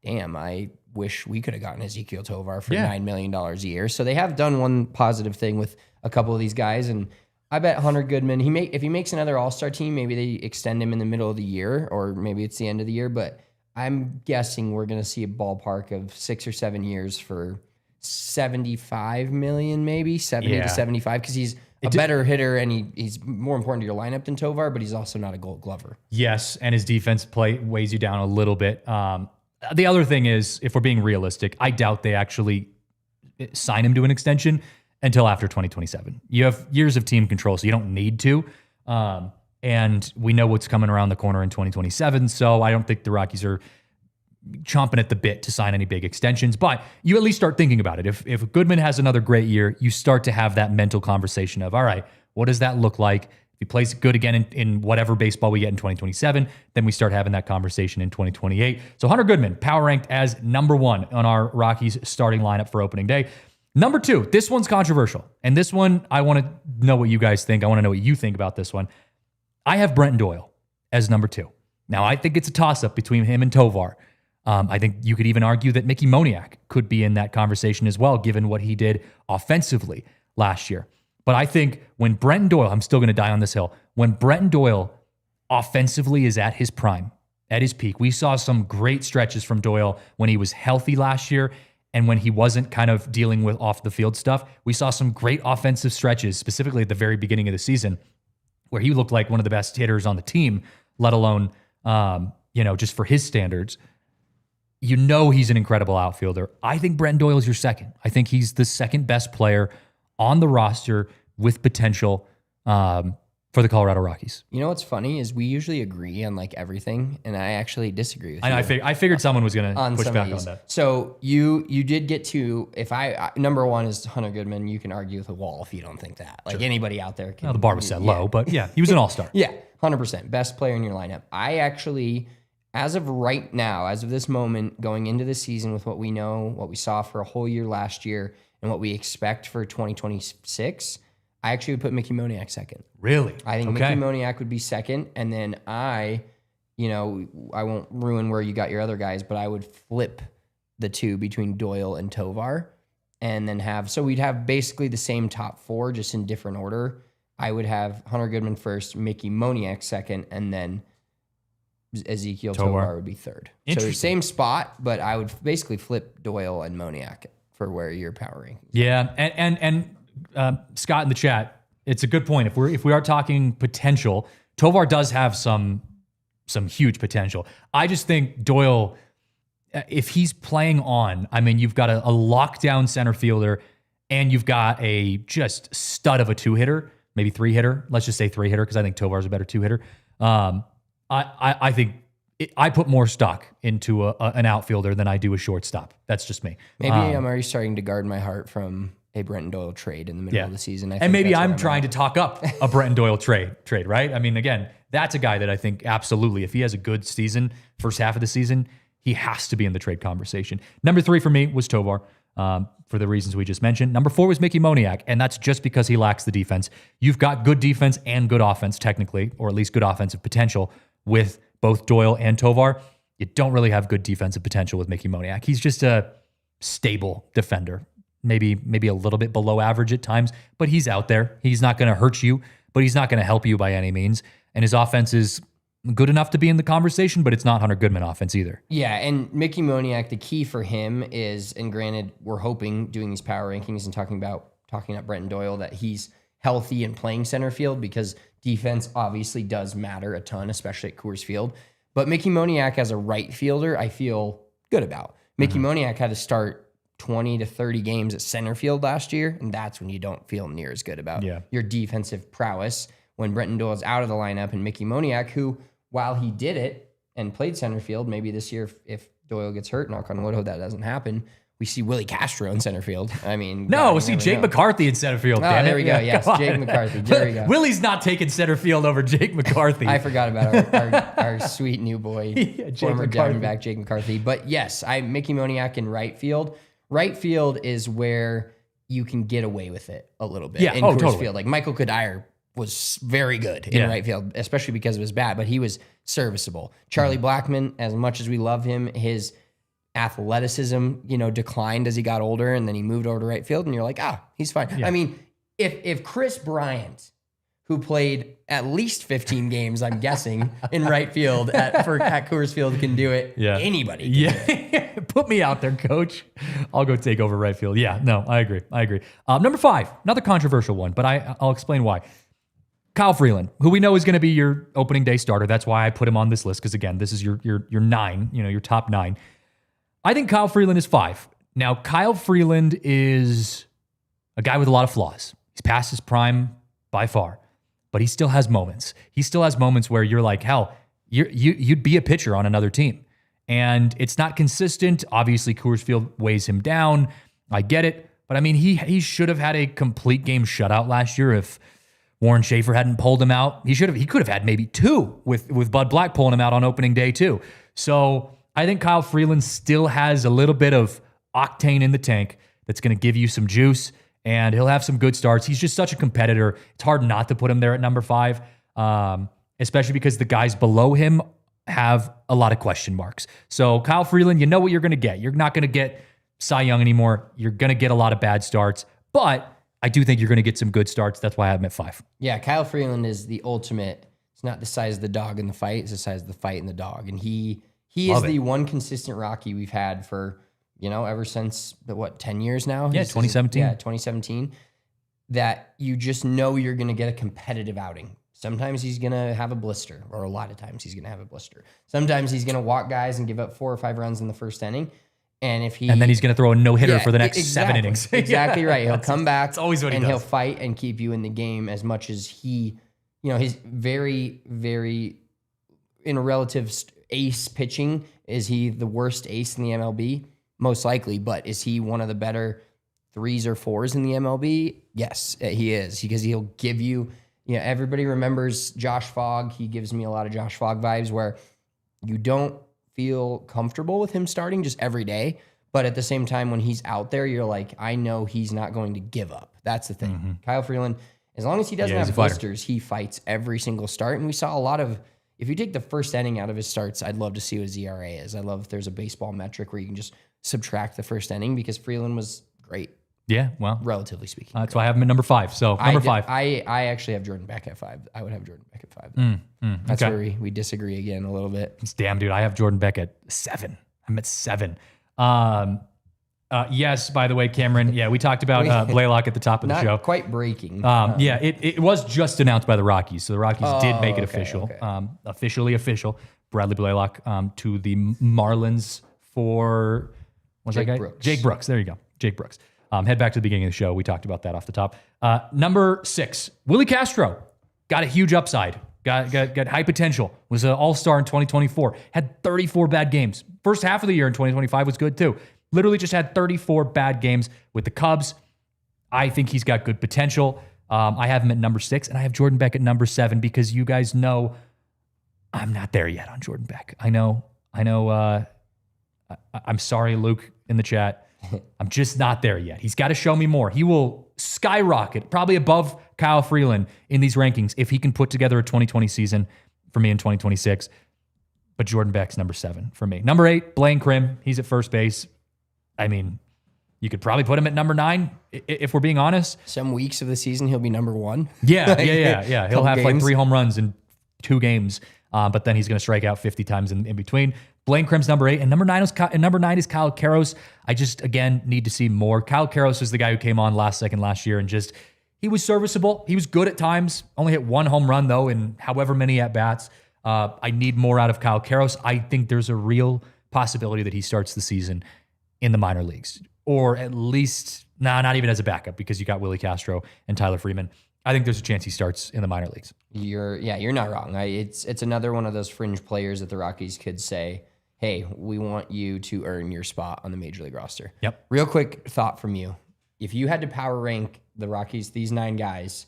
damn, I wish we could have gotten Ezequiel Tovar for $9 million a year. So they have done one positive thing with a couple of these guys. And I bet Hunter Goodman, if he makes another All-Star team, maybe they extend him in the middle of the year, or maybe it's the end of the year. But I'm guessing we're going to see a ballpark of 6 or 7 years for 75 million, maybe 70 to 75, because he's a better hitter and he's more important to your lineup than Tovar, but he's also not a Gold Glover. Yes, and his defense play weighs you down a little bit. The other thing is, if we're being realistic, I doubt they actually sign him to an extension until after 2027. You have years of team control, so you don't need to. And we know what's coming around the corner in 2027, so I don't think the Rockies are chomping at the bit to sign any big extensions, but you at least start thinking about it. If Goodman has another great year, you start to have that mental conversation of, all right, what does that look like? If he plays good again in whatever baseball we get in 2027, then we start having that conversation in 2028. So Hunter Goodman, power ranked as number 1 on our Rockies starting lineup for opening day. Number 2, this one's controversial. And this one, I want to know what you guys think. I want to know what you think about this one. I have Brenton Doyle as number 2. Now, I think it's a toss-up between him and Tovar. I think you could even argue that Mickey Moniak could be in that conversation as well, given what he did offensively last year. But I think when Brenton Doyle, I'm still going to die on this hill, when Brenton Doyle offensively is at his prime, at his peak, we saw some great stretches from Doyle when he was healthy last year and when he wasn't kind of dealing with off-the-field stuff. We saw some great offensive stretches, specifically at the very beginning of the season, where he looked like one of the best hitters on the team, let alone, just for his standards. You know he's an incredible outfielder. I think Brenton Doyle is your second. I think he's the second best player on the roster with potential for the Colorado Rockies. You know what's funny is we usually agree on like everything, and I actually disagree with you. I figured someone was going to push back on that. So you did get to, if I number 1 is Hunter Goodman. You can argue with a wall if you don't think that. Like anybody out there can. The bar was set low, but yeah, he was an all-star. Yeah, 100%. Best player in your lineup. I actually, as of right now, as of this moment, going into the season with what we know, what we saw for a whole year last year, and what we expect for 2026, I actually would put Mickey Moniak second. Really? I think Mickey Moniak would be second, and then I won't ruin where you got your other guys, but I would flip the two between Doyle and Tovar, and then we'd have basically the same top 4, just in different order. I would have Hunter Goodman first, Mickey Moniak second, and then Ezequiel Tovar would be third. So same spot, but I would basically flip Doyle and Moniak for where you're powering. Yeah, and Scott in the chat, it's a good point. If we are talking potential, Tovar does have some huge potential. I just think Doyle, if he's playing on, I mean, you've got a lockdown center fielder, and you've got a just stud of a 2-hitter, maybe 3-hitter. Let's just say 3-hitter, because I think Tovar's a better 2-hitter. I think I put more stock into an outfielder than I do a shortstop. That's just me. Maybe I'm already starting to guard my heart from a Brenton Doyle trade in the middle of the season. And maybe I'm trying to talk up a Brenton Doyle trade, right? I mean, again, that's a guy that I think absolutely, if he has a good season, first half of the season, he has to be in the trade conversation. Number 3 for me was Tovar, for the reasons we just mentioned. Number 4 was Mickey Moniak, and that's just because he lacks the defense. You've got good defense and good offense, technically, or at least good offensive potential with both Doyle and Tovar. You don't really have good defensive potential with Mickey Moniak. He's just a stable defender, maybe a little bit below average at times, but he's out there. He's not going to hurt you but he's not going to help you by any means. And his offense is good enough to be in the conversation, but it's not Hunter Goodman offense either. Yeah, and Mickey Moniak, the key for him is, and granted, we're hoping doing these power rankings and talking about Brenton Doyle, that he's healthy and playing center field, because defense obviously does matter a ton, especially at Coors Field. But Mickey Moniak as a right fielder, I feel good about. Mickey Moniak had to start 20 to 30 games at center field last year, and that's when you don't feel near as good about your defensive prowess. When Brenton Doyle's out of the lineup, and Mickey Moniak, who, while he did it and played center field, maybe this year if Doyle gets hurt, knock on wood, hope that doesn't happen, we see Willi Castro in center field. I mean, no, we'll see Jake McCarthy in center field. Damn there it. we go. Yes, Jake McCarthy. There we go. Willi's not taking center field over Jake McCarthy. I forgot about our sweet new boy, former Diamondback Jake McCarthy. But yes, Mickey Moniak in right field. Right field is where you can get away with it a little bit. Yeah, in Coors totally. Field. Like Michael Kadire was very good in right field, especially because of his bat, but he was serviceable. Charlie Blackmon, as much as we love him, his athleticism, declined as he got older, and then he moved over to right field, and you're like, he's fine. Yeah. I mean, if Kris Bryant, who played at least 15 games, I'm guessing, in right field at Coors Field, can do it, anybody can do it. Put me out there, coach. I'll go take over right field. Yeah, no, I agree. Number 5, another controversial one, but I'll explain why. Kyle Freeland, who we know is going to be your opening day starter. That's why I put him on this list, because again, this is your 9, your top 9. I think Kyle Freeland is 5. Now, Kyle Freeland is a guy with a lot of flaws. He's past his prime by far, but he still has moments. He still has moments where you're like, hell, you'd be a pitcher on another team. And it's not consistent. Obviously, Coors Field weighs him down. I get it. But I mean, he should have had a complete game shutout last year if Warren Schaefer hadn't pulled him out. He could have had maybe 2 with Bud Black pulling him out on opening day too. So I think Kyle Freeland still has a little bit of octane in the tank that's going to give you some juice, and he'll have some good starts. He's just such a competitor. It's hard not to put him there at number 5, especially because the guys below him have a lot of question marks. So Kyle Freeland, you know what you're going to get. You're not going to get Cy Young anymore. You're going to get a lot of bad starts, but I do think you're going to get some good starts. That's why I have him at 5. Yeah, Kyle Freeland is the ultimate. It's not the size of the dog in the fight. It's the size of the fight in the dog. And he is the one consistent Rocky we've had for, ever since, 10 years now? Yeah, 2017. 2017. That you just know you're going to get a competitive outing. Sometimes he's going to have a blister, or a lot of times he's going to have a blister. Sometimes he's going to walk guys and give up 4 or 5 runs in the first inning. And then he's going to throw a no-hitter for the next 7 innings. Exactly right. He'll come back. That's always what he does. And he'll fight and keep you in the game as much as he, he's very, very, in a relative ace pitching, is he the worst ace in the MLB? Most likely. But is he one of the better 3s or 4s in the MLB? Yes, he is. Because he'll give you, everybody remembers Josh Fogg. He gives me a lot of Josh Fogg vibes, where you don't feel comfortable with him starting just every day. But at the same time, when he's out there, you're like, I know he's not going to give up. That's the thing. Mm-hmm. Kyle Freeland, as long as he doesn't have blisters, he fights every single start. And we saw a lot of, if you take the first inning out of his starts, I'd love to see what his ERA is. I love if there's a baseball metric where you can just subtract the first inning, because Freeland was great. Yeah, well, relatively speaking. That's why I have him at number 5. So number 5. I actually have Jordan Beck at 5. I would have Jordan Beck at 5. That's where we disagree again a little bit. Damn, dude, I have Jordan Beck at 7. I'm at 7. Yes, by the way, Cameron. Yeah, we talked about Blaylock at the top of the show. Not quite breaking. Yeah, it was just announced by the Rockies, so the Rockies did make it official, officially official. Bradley Blaylock to the Marlins for what's that guy? Brooks. Jake Brooks. There you go, Jake Brooks. Head back to the beginning of the show. We talked about that off the top. Number 6, Willi Castro. Got a huge upside. Got high potential. Was an all-star in 2024. Had 34 bad games. First half of the year in 2025 was good too. Literally just had 34 bad games with the Cubs. I think he's got good potential. I have him at number 6, and I have Jordan Beck at number 7, because you guys know I'm not there yet on Jordan Beck. I know. I'm sorry, Luke, in the chat. I'm just not there yet. He's got to show me more. He will skyrocket, probably above Kyle Freeland in these rankings, if he can put together a 2020 season for me in 2026. But Jordan Beck's number 7 for me. Number 8, Blaine Crim. He's at first base. I mean, You could probably put him at number 9 if we're being honest. Some weeks of the season, he'll be number 1. Yeah. He'll have like 3 home runs in 2 games, but then he's going to strike out 50 times in between. Blaine Crim's number 8, and number 9 is Kyle Karros. I just, again, need to see more. Kyle Karros is the guy who came on last year and just, he was serviceable. He was good at times. Only hit 1 home run, though, in however many at-bats. I need more out of Kyle Karros. I think there's a real possibility that he starts the season in the minor leagues, or at least, not even as a backup, because you got Willi Castro and Tyler Freeman. I think there's a chance he starts in the minor leagues. You're not wrong. It's another one of those fringe players that the Rockies could say, hey, we want you to earn your spot on the Major League roster. Yep. Real quick thought from you. If you had to power rank the Rockies, these 9 guys,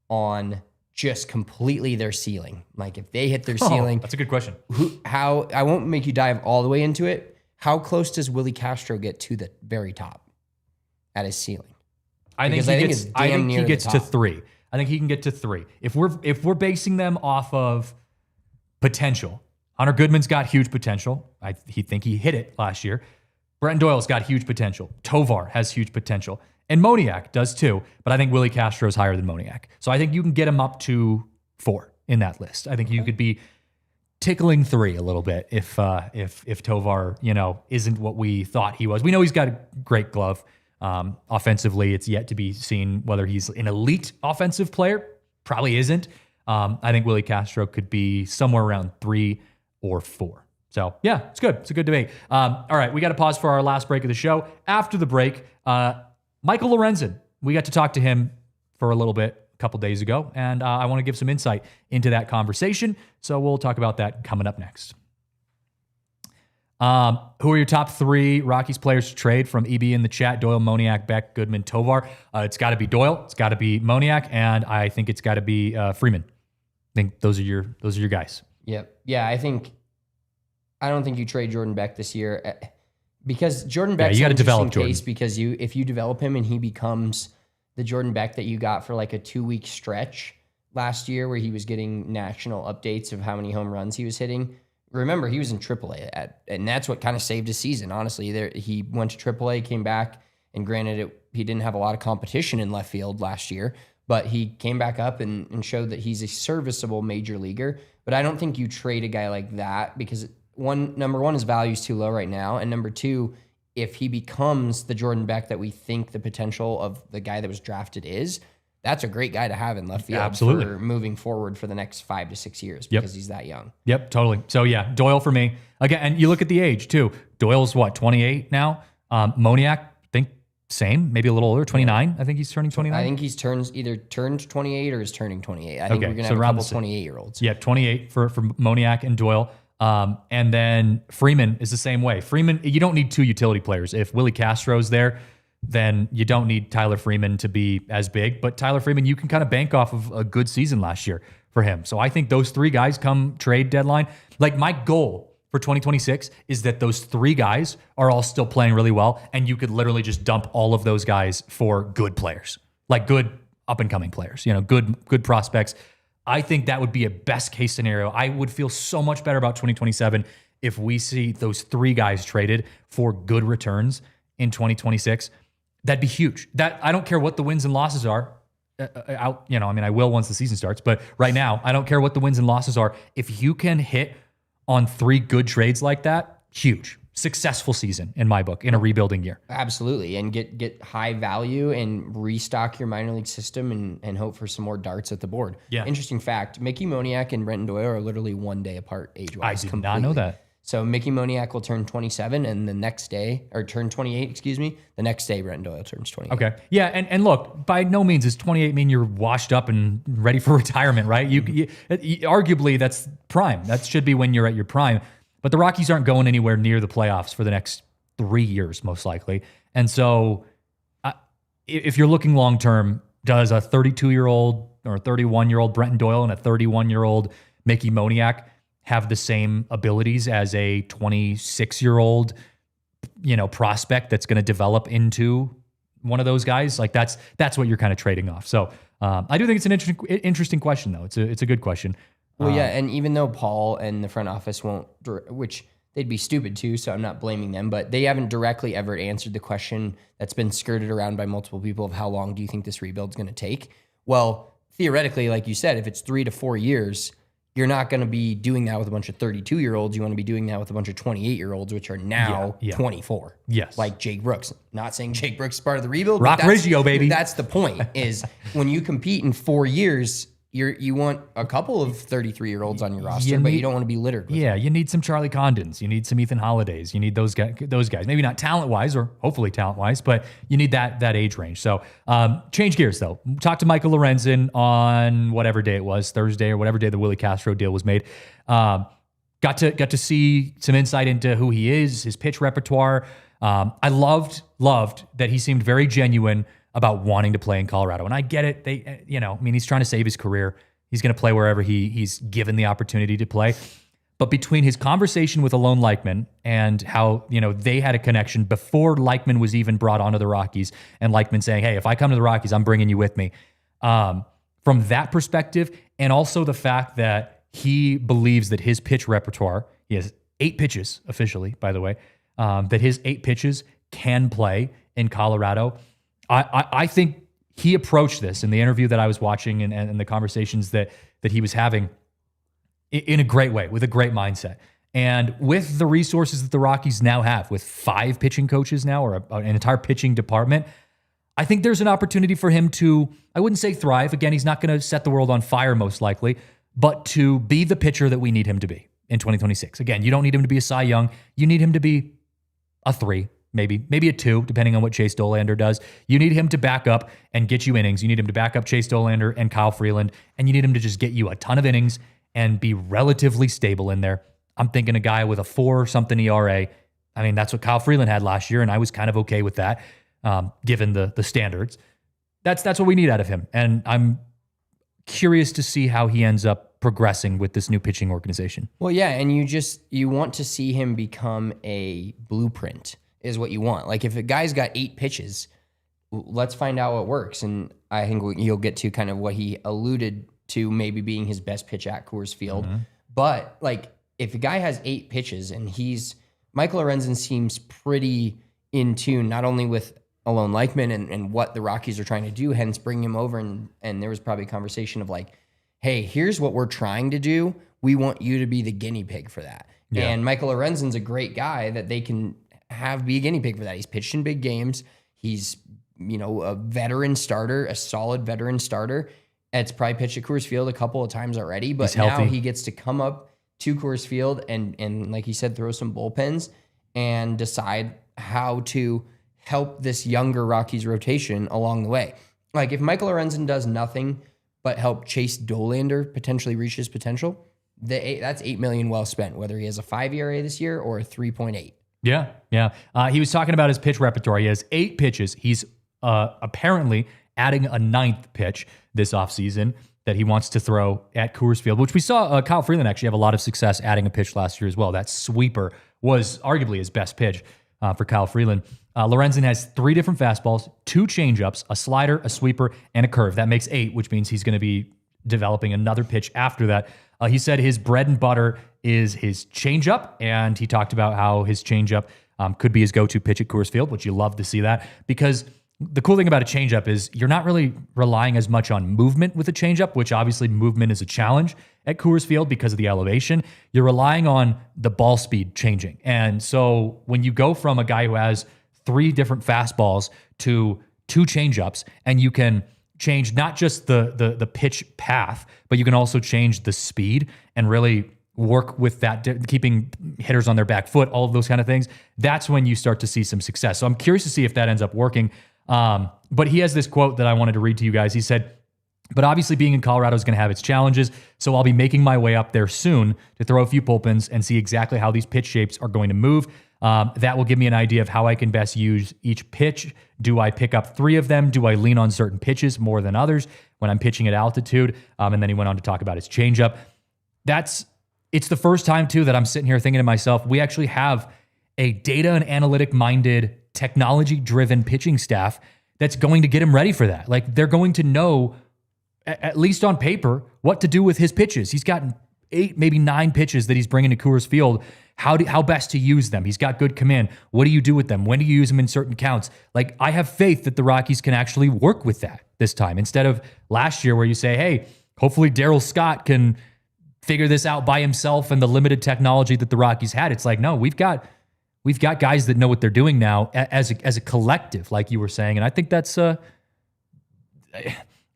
on just completely their ceiling, like if they hit their ceiling. That's a good question. How I won't make you dive all the way into it. How close does Willi Castro get to the very top at his ceiling? I think he gets to 3. I think he can get to 3. If we're basing them off of potential, Hunter Goodman's got huge potential. He hit it last year. Brenton Doyle's got huge potential. Tovar has huge potential. And Moniak does too, but I think Willi Castro is higher than Moniak. So I think you can get him up to 4 in that list. I think you could be tickling 3 a little bit if Tovar, isn't what we thought he was. We know he's got a great glove. Offensively, it's yet to be seen whether he's an elite offensive player. Probably isn't. I think Willi Castro could be somewhere around 3 or 4. So yeah, it's good. It's a good debate. All right, we got to pause for our last break of the show. After the break, Michael Lorenzen, we got to talk to him for a little bit a couple days ago, and I want to give some insight into that conversation. So we'll talk about that coming up next. Who are your top 3 Rockies players to trade from EB in the chat? Doyle, Moniak, Beck, Goodman, Tovar. It's got to be Doyle. It's got to be Moniak, and I think it's got to be Freeman. I think those are your guys. Yep. Yeah, I don't think you trade Jordan Beck this year because Jordan Beck's you got to develop case Jordan. Because if you develop him and he becomes the Jordan Beck that you got for like a 2-week stretch last year where he was getting national updates of how many home runs he was hitting. Remember, he was in AAA, and that's what kind of saved his season, honestly. He went to AAA, came back, and granted, he didn't have a lot of competition in left field last year, but he came back up and showed that he's a serviceable major leaguer. But I don't think you trade a guy like that because, number one, his value is too low right now, and number 2, if he becomes the Jordan Beck that we think the potential of the guy that was drafted is, that's a great guy to have in left field for moving forward for the next 5 to 6 years because he's that young. Yep, totally. So yeah, Doyle for me. Again, and you look at the age too. Doyle's 28 now. Moniak, I think same, maybe a little older, 29. Yeah. I think he's turning 29. I think he's either turned 28 or is turning 28. I think we're going to have a couple 28-year-olds. Yeah, 28 for Moniak and Doyle. And then Freeman is the same way. Freeman, you don't need 2 utility players. If Willi Castro's there, then you don't need Tyler Freeman to be as big. But Tyler Freeman, you can kind of bank off of a good season last year for him. So I think those 3 guys come trade deadline. Like my goal for 2026 is that those 3 guys are all still playing really well. And you could literally just dump all of those guys for good players, like good up and coming players, good prospects. I think that would be a best case scenario. I would feel so much better about 2027 if we see those 3 guys traded for good returns in 2026. That'd be huge. That I don't care what the wins and losses are. I will once the season starts, but right now, I don't care what the wins and losses are. If you can hit on 3 good trades like that, huge. Successful season in my book in a rebuilding year. Absolutely. And get high value and restock your minor league system and hope for some more darts at the board. Yeah. Interesting fact, Mickey Moniak and Brenton Doyle are literally 1 day apart age-wise. I did not know that. So Mickey Moniak will turn 27 and the next day, or turn 28, excuse me. The next day, Brenton Doyle turns 28. Okay. Yeah. And look, by no means does 28 mean you're washed up and ready for retirement, right? You arguably that's prime. That should be when you're at your prime. But the Rockies aren't going anywhere near the playoffs for the next 3 years, most likely. And so if you're looking long-term, does a 32-year-old or 31-year-old Brenton Doyle and a 31-year-old Mickey Moniak have the same abilities as a 26-year-old, prospect that's going to develop into one of those guys? Like that's what you're kind of trading off. So I do think it's an interesting question, though. It's a good question. Well, yeah, and even though Paul and the front office won't, which they'd be stupid too, so I'm not blaming them, but they haven't directly ever answered the question that's been skirted around by multiple people of how long do you think this rebuild's going to take? Well, theoretically, like you said, if it's 3 to 4 years, you're not going to be doing that with a bunch of 32-year-olds. You want to be doing that with a bunch of 28-year-olds, which are now 24. Yes. Like Jake Brooks. Not saying Jake Brooks is part of the rebuild. Rock Riggio, baby. That's the point, is when you compete in 4 years, you want a couple of 33-year-olds on your roster, but you don't want to be littered with them. You need some Charlie Condons. You need some Ethan Hollidays. You need those guys. Maybe not talent-wise, or hopefully talent-wise, but you need that age range. So change gears, though. Talk to Michael Lorenzen on whatever day it was, Thursday or whatever day the Willi Castro deal was made. Got to see some insight into who he is, his pitch repertoire. I loved that he seemed very genuine about wanting to play in Colorado. And I get it. He's trying to save his career. He's going to play wherever he's given the opportunity to play. But between his conversation with Alon Leichman and how, they had a connection before Leichman was even brought onto the Rockies, and Leichman saying, hey, if I come to the Rockies, I'm bringing you with me. From that perspective, and also the fact that he believes that his pitch repertoire, he has 8 pitches officially, by the way, that his 8 pitches can play in Colorado. I think he approached this in the interview that I was watching and the conversations that he was having in a great way, with a great mindset. And with the resources that the Rockies now have, with 5 pitching coaches now, or an entire pitching department, I think there's an opportunity for him to, I wouldn't say thrive. Again, he's not going to set the world on fire most likely, but to be the pitcher that we need him to be in 2026. Again, you don't need him to be a Cy Young. You need him to be a 3. Maybe a 2, depending on what Chase Dollander does. You need him to back up and get you innings. You need him to back up Chase Dollander and Kyle Freeland, and you need him to just get you a ton of innings and be relatively stable in there. I'm thinking a guy with a 4-something ERA. I mean, that's what Kyle Freeland had last year, and I was kind of okay with that, given the standards. That's what we need out of him, and I'm curious to see how he ends up progressing with this new pitching organization. Well, yeah, and you want to see him become a blueprint. Is what you want. Like, if a guy's got 8 pitches, let's find out what works. And I think you'll get to kind of what he alluded to maybe being his best pitch at Coors Field. Mm-hmm. But like, if a guy has 8 pitches and Michael Lorenzen seems pretty in tune, not only with Alon Leichman and what the Rockies are trying to do, hence bring him over. And there was probably a conversation of like, hey, here's what we're trying to do. We want you to be the guinea pig for that. Yeah. And Michael Lorenzen's a great guy that they can be a guinea pig for that. He's pitched in big games. He's, a veteran starter, a solid veteran starter. It's probably pitched at Coors Field a couple of times already, but now he gets to come up to Coors Field and like he said, throw some bullpens and decide how to help this younger Rockies rotation along the way. Like, if Michael Lorenzen does nothing but help Chase Dollander potentially reach his potential, that's $8 million well spent, whether he has a 5 ERA this year or a 3.8. Yeah. He was talking about his pitch repertoire. He has 8 pitches. He's apparently adding a 9th pitch this offseason that he wants to throw at Coors Field, which we saw Kyle Freeland actually have a lot of success adding a pitch last year as well. That sweeper was arguably his best pitch for Kyle Freeland. Lorenzen has 3 different fastballs, 2 changeups, a slider, a sweeper, and a curve. That makes 8, which means he's going to be developing another pitch after that. He said his bread and butter is his changeup, and he talked about how his changeup could be his go-to pitch at Coors Field, which you love to see that, because the cool thing about a changeup is you're not really relying as much on movement with a changeup, which obviously movement is a challenge at Coors Field because of the elevation. You're relying on the ball speed changing. And so when you go from a guy who has 3 different fastballs to 2 changeups, and you can change not just the pitch path, but you can also change the speed and really work with that, keeping hitters on their back foot, all of those kind of things, that's when you start to see some success. So I'm curious to see if that ends up working. But he has this quote that I wanted to read to you guys. He said, "But obviously being in Colorado is going to have its challenges, so I'll be making my way up there soon to throw a few bullpens and see exactly how these pitch shapes are going to move. That will give me an idea of how I can best use each pitch. Do I pick up 3 of them? Do I lean on certain pitches more than others when I'm pitching at altitude?" And then he went on to talk about his changeup. It's the first time, too, that I'm sitting here thinking to myself, we actually have a data and analytic-minded, technology-driven pitching staff that's going to get him ready for that. Like, they're going to know, at least on paper, what to do with his pitches. He's gotten 8, maybe 9 pitches that he's bringing to Coors Field. How best to use them? He's got good command. What do you do with them? When do you use them in certain counts? Like, I have faith that the Rockies can actually work with that this time, instead of last year where you say, hey, hopefully Darryl Scott can figure this out by himself and the limited technology that the Rockies had. It's like, no, we've got guys that know what they're doing now as a collective, like you were saying. And I think that's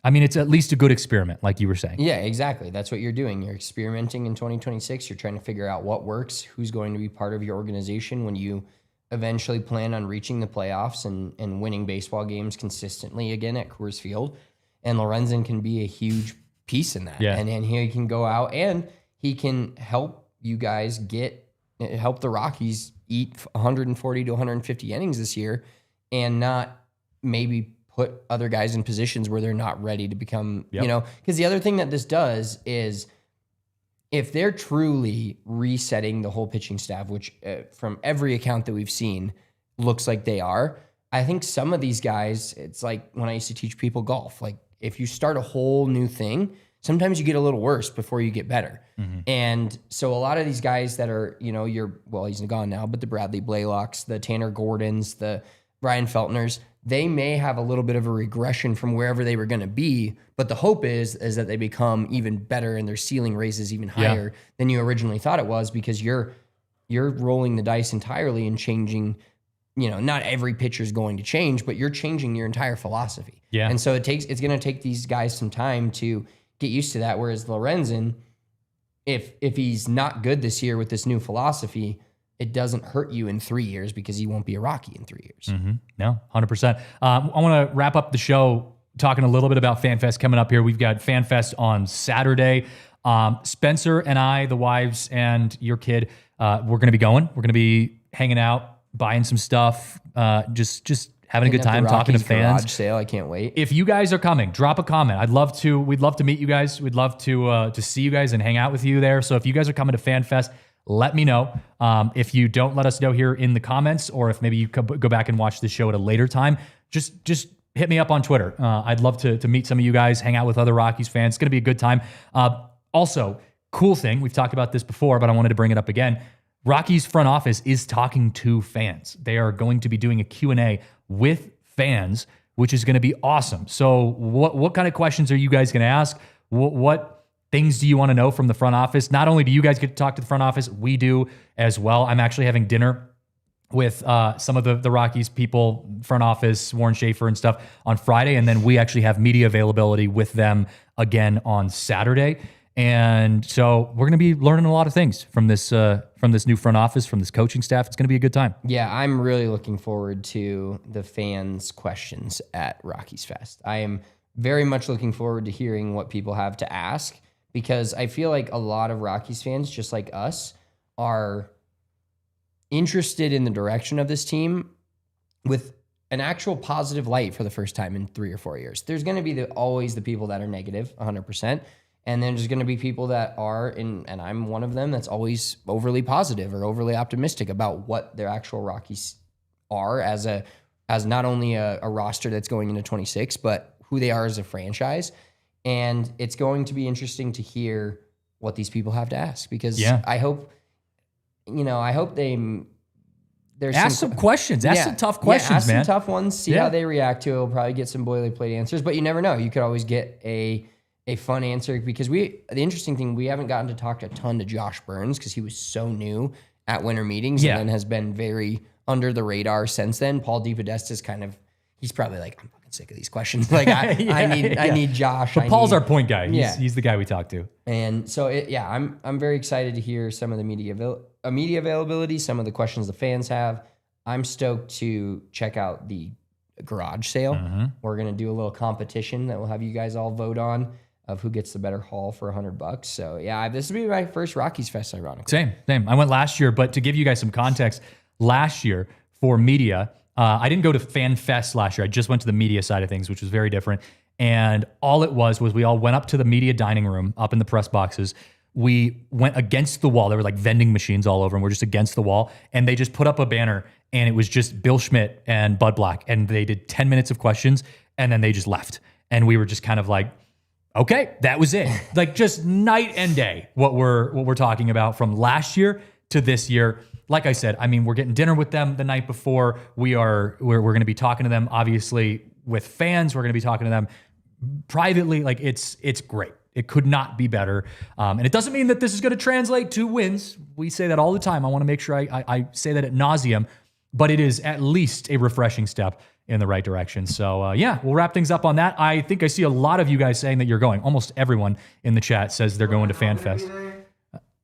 it's at least a good experiment, like you were saying. Yeah, exactly. That's what you're doing. You're experimenting in 2026. You're trying to figure out what works, who's going to be part of your organization when you eventually plan on reaching the playoffs and winning baseball games consistently again at Coors Field. And Lorenzen can be a huge piece in that. Yeah. And he can go out and he can help you guys help the Rockies eat 140 to 150 innings this year and not maybe put other guys in positions where they're not ready to become, because the other thing that this does is if they're truly resetting the whole pitching staff, which from every account that we've seen looks like they are, I think some of these guys, it's like when I used to teach people golf, like if you start a whole new thing, sometimes you get a little worse before you get better. Mm-hmm. And so a lot of these guys that are, he's gone now, but the Bradley Blaylocks, the Tanner Gordons, the Ryan Feltners, they may have a little bit of a regression from wherever they were going to be, but the hope is that they become even better and their ceiling raises even higher than you originally thought it was, because you're rolling the dice entirely and changing. Not every pitcher is going to change, but you're changing your entire philosophy. Yeah. And so it's going to take these guys some time to get used to that. Whereas Lorenzen, if he's not good this year with this new philosophy, it doesn't hurt you in 3 years because he won't be a Rocky in 3 years. Mm-hmm. No, 100%. I want to wrap up the show talking a little bit about FanFest coming up here. We've got FanFest on Saturday. Spencer and I, the wives and your kid, we're going to be going. We're going to be hanging out, buying some stuff, just having a good time, talking to fans. Garage sale, I can't wait. If you guys are coming, drop a comment. We'd love to meet you guys. We'd love to see you guys and hang out with you there. So if you guys are coming to FanFest, let me know. If you don't let us know here in the comments, or if maybe you go back and watch the show at a later time, just hit me up on Twitter. I'd love to meet some of you guys, hang out with other Rockies fans. It's going to be a good time. Also, cool thing, we've talked about this before, but I wanted to bring it up again. Rockies front office is talking to fans. They are going to be doing a Q&A with fans, which is going to be awesome. So what kind of questions are you guys going to ask? What things do you want to know from the front office? Not only do you guys get to talk to the front office, we do as well. I'm actually having dinner with some of the Rockies people, front office, Warren Schaefer and stuff on Friday. And then we actually have media availability with them again on Saturday. And so we're going to be learning a lot of things from this new front office, from this coaching staff. It's going to be a good time. Yeah, I'm really looking forward to the fans' questions at Rockies Fest. I am very much looking forward to hearing what people have to ask, because I feel like a lot of Rockies fans, just like us, are interested in the direction of this team with an actual positive light for the first time in 3 or 4 years. There's going to be always the people that are negative, 100%. And then there's going to be people that are, and I'm one of them, that's always overly positive or overly optimistic about what their actual Rockies are as not only a roster that's going into 26, but who they are as a franchise. And it's going to be interesting to hear what these people have to ask, because I hope they ask some questions. Ask some tough questions, ask man. Some tough ones. See how they react to it. We'll probably get some boilerplate answers, but you never know. You could always get a fun answer, because the interesting thing, we haven't gotten to talk a ton to Josh Burns because he was so new at winter meetings and then has been very under the radar since then. Paul DePodesta is he's probably like, I'm fucking sick of these questions. Like I need Josh. But Paul's our point guy. He's the guy we talk to. And so I'm very excited to hear some of the media availability, some of the questions the fans have. I'm stoked to check out the garage sale. Mm-hmm. We're going to do a little competition that we'll have you guys all vote on, of who gets the better haul for $100. So this will be my first Rockies Fest, ironically. Same. I went last year, but to give you guys some context, last year for media, I didn't go to FanFest last year. I just went to the media side of things, which was very different. And all it was we all went up to the media dining room up in the press boxes. We went against the wall. There were like vending machines all over, and we're just against the wall. And they just put up a banner, and it was just Bill Schmidt and Bud Black. And they did 10 minutes of questions, and then they just left. And we were just kind of like, Okay, that was it. Like just night and day what we're talking about from last year to this year. Like I said, I mean, we're getting dinner with them the night before. We're going to be talking to them, obviously, with fans. We're going to be talking to them privately. Like it's great. It could not be better. And it doesn't mean that this is going to translate to wins. We say that all the time. I want to make sure I say that ad nauseum, but it is at least a refreshing step in the right direction. So yeah, we'll wrap things up on that. I think I see a lot of you guys saying that you're going. Almost everyone in the chat says they're going to FanFest.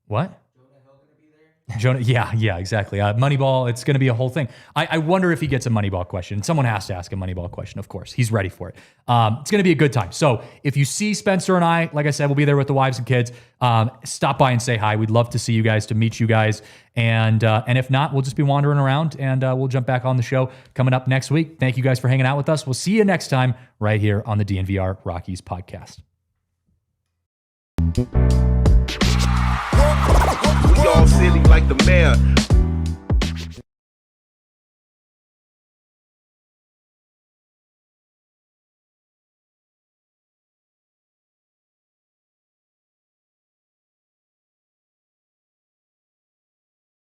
What? Jonah, yeah, exactly. Moneyball, it's going to be a whole thing. I wonder if he gets a Moneyball question. Someone has to ask a Moneyball question, of course. He's ready for it. It's going to be a good time. So if you see Spencer and I, like I said, we'll be there with the wives and kids. Stop by and say hi. We'd love to see you guys, to meet you guys. And if not, we'll just be wandering around and we'll jump back on the show coming up next week. Thank you guys for hanging out with us. We'll see you next time right here on the DNVR Rockies podcast. We all silly like the mayor.